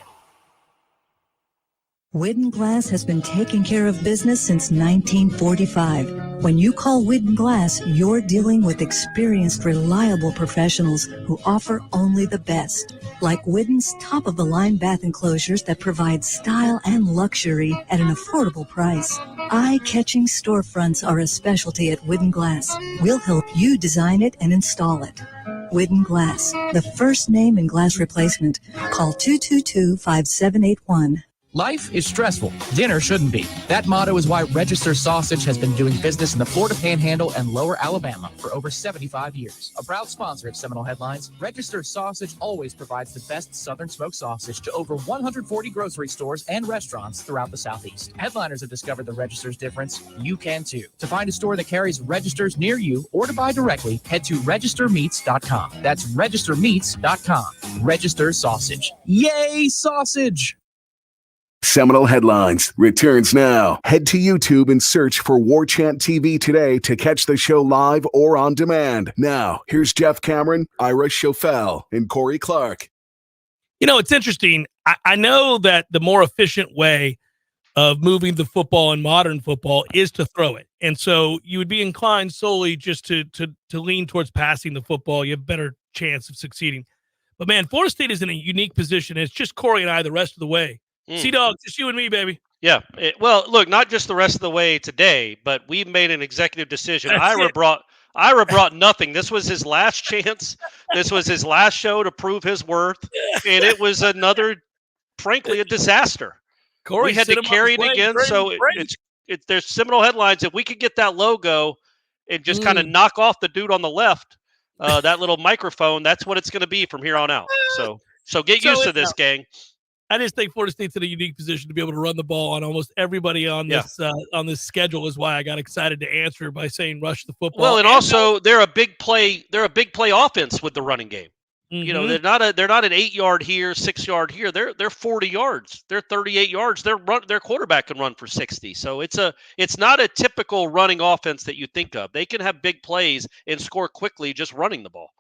Widden Glass has been taking care of business since 1945. When you call Widden Glass, you're dealing with experienced, reliable professionals who offer only the best. Like Widden's top-of-the-line bath enclosures that provide style and luxury at an affordable price. Eye-catching storefronts are a specialty at Widden Glass. We'll help you design it and install it. Widden Glass, the first name in glass replacement. Call 222-5781. Life is stressful. Dinner shouldn't be. That motto is why Register Sausage has been doing business in the Florida Panhandle and Lower Alabama for over 75 years. A proud sponsor of Seminole Headlines, Register Sausage always provides the best Southern smoked sausage to over 140 grocery stores and restaurants throughout the Southeast. Headliners have discovered the Register's difference. You can too. To find a store that carries Registers near you or to buy directly, head to registermeats.com. That's registermeats.com. Register Sausage. Yay, sausage! Seminole Headlines returns now. Head to YouTube and search for Warchant TV today to catch the show live or on demand. Now, here's Jeff Cameron, Ira Schofel, and Corey Clark. You know, it's interesting. I know that the more efficient way of moving the football in modern football is to throw it. And so you would be inclined solely just to lean towards passing the football. You have a better chance of succeeding. But, man, Florida State is in a unique position. It's just Corey and I the rest of the way. Sea-Dog, just you and me, baby. Yeah. Well, look, not just the rest of the way today, but we've made an executive decision. Ira brought nothing. This was his last chance. This was his last show to prove his worth. And it was frankly, a disaster. Corey we had to carry it again. So there's Seminole Headlines. If we could get that logo and just kind of knock off the dude on the left, that little microphone, that's what it's going to be from here on out. So get used to this, gang. I just think Florida State's in a unique position to be able to run the ball on almost everybody on this schedule. Is why I got excited to answer by saying rush the football. Well, and also they're a big play offense with the running game. Mm-hmm. You know, they're not an 8-yard here, 6-yard here. They're 40 yards. They're 38 yards. Their quarterback can run for 60. So it's not a typical running offense that you think of. They can have big plays and score quickly just running the ball.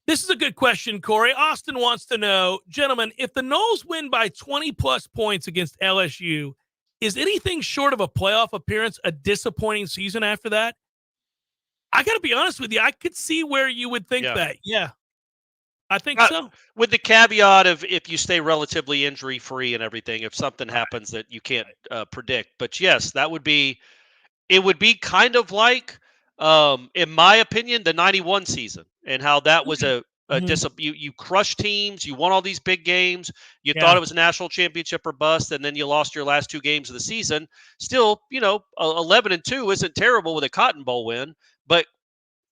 This is a good question, Corey. Austin wants to know, gentlemen, if the Noles win by 20-plus points against LSU, is anything short of a playoff appearance a disappointing season after that? I got to be honest with you. I could see where you would think that. Yeah, I think so. With the caveat of if you stay relatively injury-free and everything, if something happens that you can't predict. But, yes, it would be kind of like, in my opinion, the 91 season. And how that was you crushed teams, you won all these big games, you thought it was a national championship or bust, and then you lost your last 2 games of the season. Still, 11-2 isn't terrible with a Cotton Bowl win, but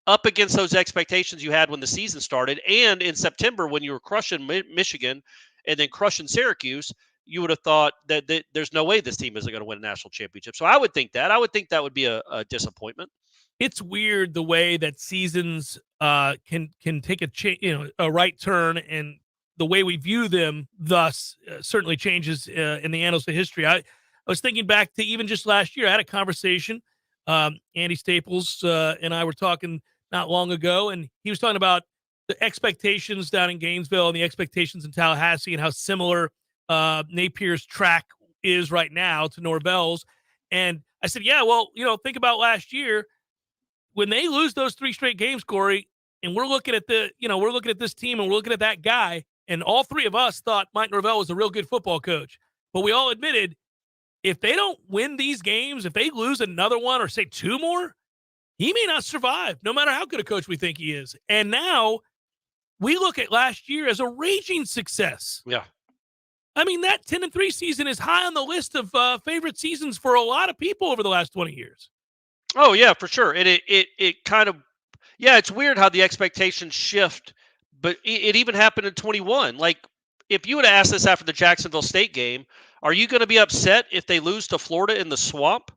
up against those expectations you had when the season started, and in September when you were crushing Michigan and then crushing Syracuse, you would have thought that there's no way this team isn't going to win a national championship. So I would think that would be a disappointment. It's weird the way that seasons can take a right turn, and the way we view them thus certainly changes in the annals of history. I was thinking back to even just last year. I had a conversation. Andy Staples and I were talking not long ago, and he was talking about the expectations down in Gainesville and the expectations in Tallahassee and how similar Napier's track is right now to Norvell's. And I said, yeah, well, think about last year. When they lose those 3 straight games, Corey, and we're looking at this team and we're looking at that guy, and all 3 of us thought Mike Norvell was a real good football coach. But we all admitted if they don't win these games, if they lose another one or say 2 more, he may not survive, no matter how good a coach we think he is. And now we look at last year as a raging success. Yeah. I mean, that 10-3 season is high on the list of favorite seasons for a lot of people over the last 20 years. Oh yeah, for sure. And it kind of, it's weird how the expectations shift, but it even happened in 21. Like if you would have asked this after the Jacksonville State game, are you going to be upset if they lose to Florida in the swamp?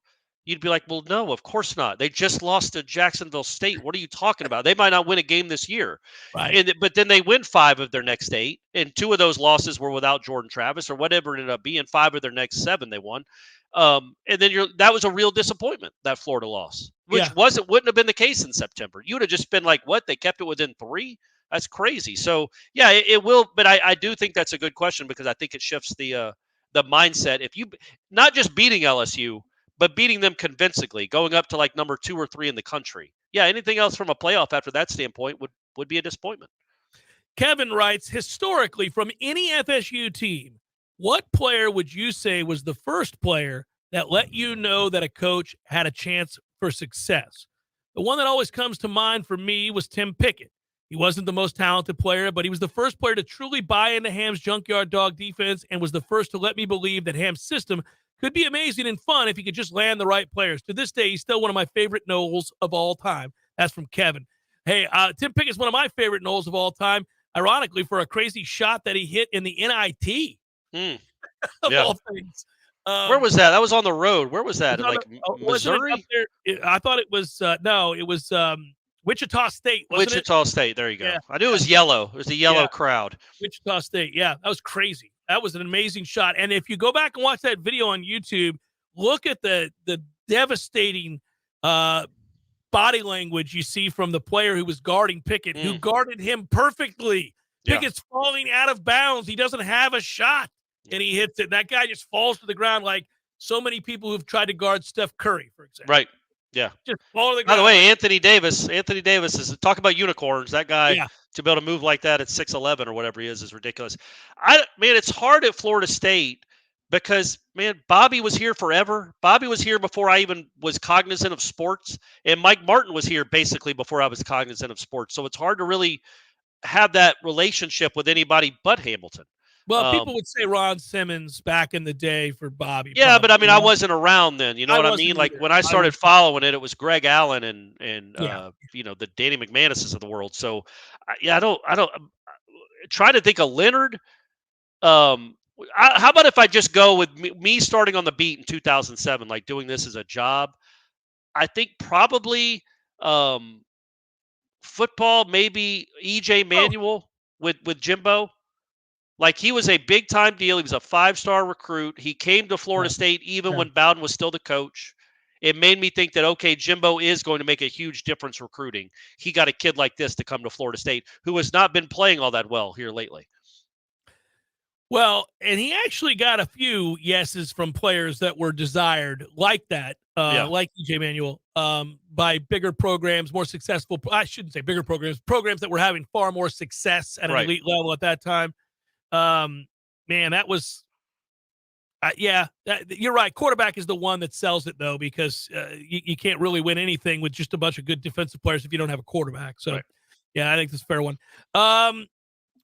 You'd be like, well, no, of course not. They just lost to Jacksonville State. What are you talking about? They might not win a game this year. Right. But then they win 5 of their next 8, and 2 of those losses were without Jordan Travis or whatever it ended up being. 5 of their next 7 they won. And then that was a real disappointment, that Florida loss, which wouldn't have been the case in September. You would have just been like, what? They kept it within 3? That's crazy. So yeah, it will. But I do think that's a good question because I think it shifts the mindset. If you not just beating LSU, but beating them convincingly, going up to like number 2 or 3 in the country. Yeah. Anything else from a playoff after that standpoint would be a disappointment. Kevin writes, historically, from any FSU team, what player would you say was the first player that let you know that a coach had a chance for success? The one that always comes to mind for me was Tim Pickett. He wasn't the most talented player, but he was the first player to truly buy into Ham's junkyard dog defense and was the first to let me believe that Ham's system could be amazing and fun if he could just land the right players. To this day, he's still one of my favorite Noles of all time. That's from Kevin. Hey, Tim Pickett's one of my favorite Noles of all time, ironically, for a crazy shot that he hit in the NIT. Of all things. Where was that? That was on the road. Where was that? Like Missouri? I thought it was it was Wichita State. Wichita State. There you go. Yeah. I knew it was yellow. It was a yellow crowd. Wichita State. Yeah, that was crazy. That was an amazing shot. And if you go back and watch that video on YouTube, look at the devastating body language you see from the player who was guarding Pickett, who guarded him perfectly. Pickett's falling out of bounds. He doesn't have a shot. And he hits it. That guy just falls to the ground like so many people who've tried to guard Steph Curry, for example. Right. Yeah. Just fall to the By ground. the way, Anthony Davis is talk about unicorns. That guy to be able to move like that at 6'11" or whatever he is ridiculous. It's hard at Florida State because, man, Bobby was here forever. Bobby was here before I even was cognizant of sports, and Mike Martin was here basically before I was cognizant of sports. So it's hard to really have that relationship with anybody but Hamilton. Well, people would say Ron Simmons back in the day for Bobby. Yeah, probably, but I mean, I wasn't around then. You know what I mean? Like either. when I started following it, it was Greg Allen and the Danny McManuses of the world. So, I don't try to think of Leonard. How about if I just go with me starting on the beat in 2007, like doing this as a job? I think probably football, maybe EJ Manuel with Jimbo. Like he was a big time deal. He was a 5-star recruit. He came to Florida State even when Bowden was still the coach. It made me think that, okay, Jimbo is going to make a huge difference recruiting. He got a kid like this to come to Florida State who has not been playing all that well here lately. Well, and he actually got a few yeses from players that were desired like that, like EJ Manuel, by bigger programs, more successful. I shouldn't say bigger programs that were having far more success at an elite level at that time. Man, that was, you're right. Quarterback is the one that sells it though, because you can't really win anything with just a bunch of good defensive players if you don't have a quarterback. So, yeah, I think that's a fair one.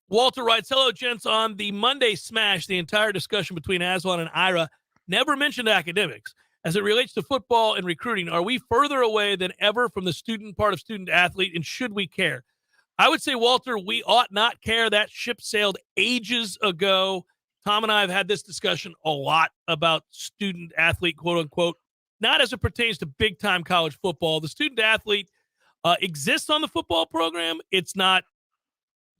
Walter writes, hello, gents. On the Monday Smash, the entire discussion between Aswan and Ira never mentioned academics. As it relates to football and recruiting, are we further away than ever from the student part of student athlete, and should we care? I would say, Walter, we ought not care. That ship sailed ages ago. Tom and I have had this discussion a lot about student athlete, quote unquote, not as it pertains to big time college football. The student athlete exists on the football program. It's not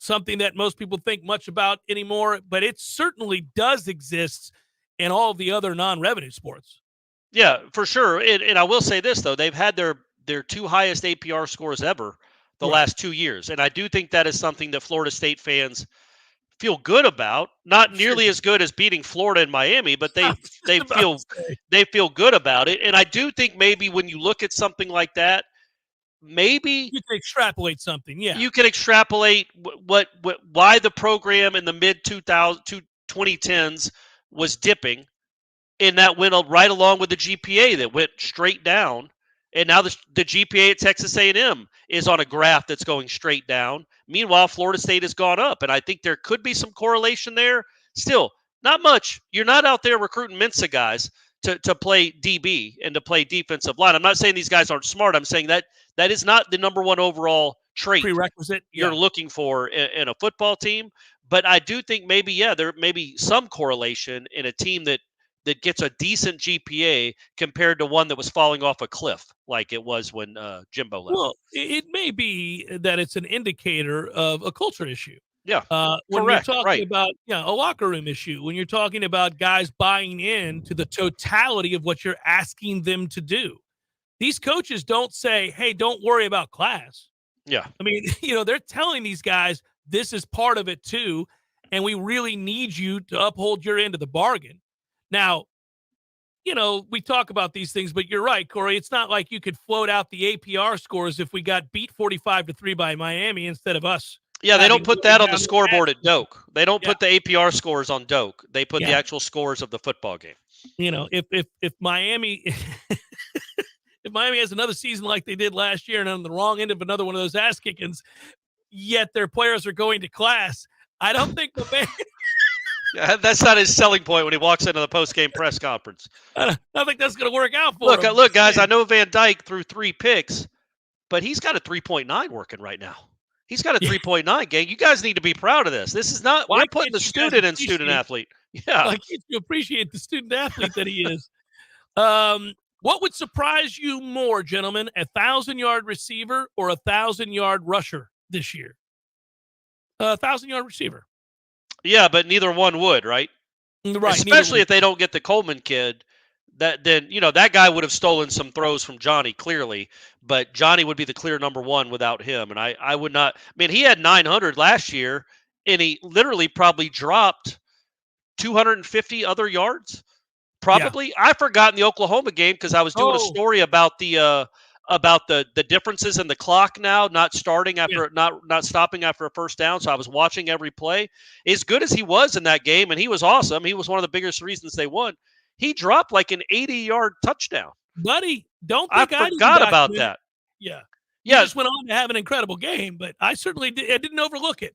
something that most people think much about anymore, but it certainly does exist in all of the other non-revenue sports. Yeah, for sure. And I will say this, though. They've had their 2 highest APR scores ever the last 2 years. And I do think that is something that Florida State fans feel good about. Not nearly as good as beating Florida and Miami, but they feel good about it. And I do think maybe when you look at something like that, maybe you can extrapolate something. Yeah, you can extrapolate why the program in the mid 2010s was dipping, and that went right along with the GPA that went straight down. And now the GPA at Texas A&M is on a graph that's going straight down. Meanwhile, Florida State has gone up, and I think there could be some correlation there. Still, not much. You're not out there recruiting Mensa guys to play DB and to play defensive line. I'm not saying these guys aren't smart. I'm saying that is not the number one overall trait prerequisite you're looking for in a football team. But I do think maybe, there may be some correlation in a team that gets a decent GPA compared to one that was falling off a cliff like it was when Jimbo left. Well, it may be that it's an indicator of a culture issue. Yeah, when correct, you're talking about a locker room issue, when you're talking about guys buying in to the totality of what you're asking them to do. These coaches don't say, hey, don't worry about class. Yeah. I mean, they're telling these guys this is part of it too, and we really need you to uphold your end of the bargain. Now, we talk about these things, but you're right, Corey. It's not like you could float out the APR scores if we got beat 45-3 by Miami instead of us. Yeah, they don't put that on the scoreboard at Doak. They don't put the APR scores on Doak. They put the actual scores of the football game. If Miami if Miami has another season like they did last year and on the wrong end of another one of those ass kickings, yet their players are going to class, I don't think the man. Yeah, that's not his selling point when he walks into the post-game press conference. I think that's going to work out for him. Look, guys, I know Van Dyke threw 3 picks, but he's got a 3.9 working right now. He's got a 3.9, gang. You guys need to be proud of this. This is not – we're putting the student in student-athlete. Yeah. I can't you appreciate the student-athlete that he is. What would surprise you more, gentlemen, a 1,000-yard receiver or a 1,000-yard rusher this year? 1,000-yard receiver. Yeah, but neither one would, right? Right. Especially if they don't get the Coleman kid. That guy would have stolen some throws from Johnny, clearly. But Johnny would be the clear number one without him. And I would not – I mean, he had 900 last year, and he literally probably dropped 250 other yards. Probably. Yeah. I've forgotten the Oklahoma game because I was doing a story about the differences in the clock now, not starting after not stopping after a first down. So I was watching every play. As good as he was in that game, and he was awesome. He was one of the biggest reasons they won. He dropped like an 80-yard touchdown. Buddy, don't I think forgot about that. Yeah. He just went on to have an incredible game, but I certainly didn't overlook it.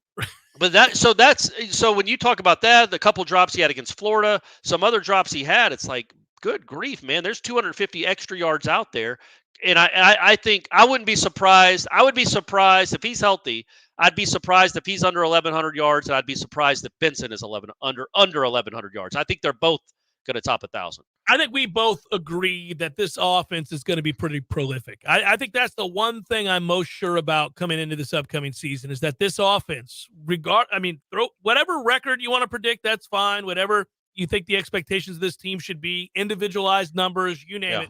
But so when you talk about that, the couple drops he had against Florida, some other drops he had, it's like, good grief, man. There's 250 extra yards out there. And I think I wouldn't be surprised. I would be surprised if he's healthy. I'd be surprised if he's under 1,100 yards, and I'd be surprised if Benson is under 1,100 yards. I think they're both going to top 1,000. I think we both agree that this offense is going to be pretty prolific. I think that's the one thing I'm most sure about coming into this upcoming season is that this offense, throw whatever record you want to predict, that's fine. Whatever you think the expectations of this team should be, individualized numbers, you name it.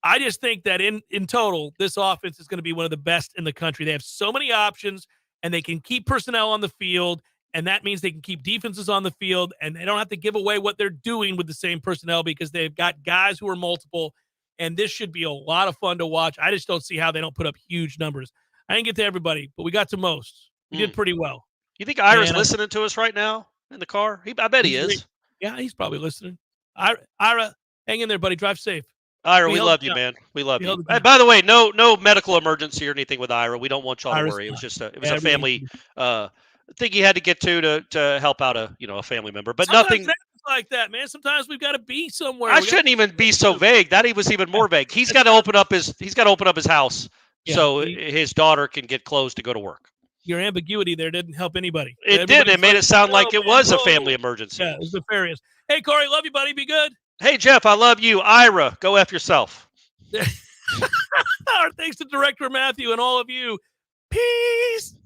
I just think that in total, this offense is going to be one of the best in the country. They have so many options, and they can keep personnel on the field. And that means they can keep defenses on the field, and they don't have to give away what they're doing with the same personnel because they've got guys who are multiple, and this should be a lot of fun to watch. I just don't see how they don't put up huge numbers. I didn't get to everybody, but we got to most. We did pretty well. You think Ira's listening to us right now in the car? I bet he is. Yeah, he's probably listening. Ira, hang in there, buddy. Drive safe. Ira, we love you, man. We love you. And by the way, no medical emergency or anything with Ira. We don't want y'all to worry. It was just a family thing he had to get to help out a family member, but sometimes nothing like that, man. Sometimes we've got to be somewhere. I shouldn't even be so vague. That he was even more vague. He's got to open up his house so his daughter can get clothes to go to work. Your ambiguity there didn't help anybody. It did. It made it sound like it was a family emergency. Yeah, it was nefarious. Hey, Corey, love you, buddy. Be good. Hey, Jeff, I love you. Ira, go F yourself. Our thanks to Director Matthew and all of you. Peace.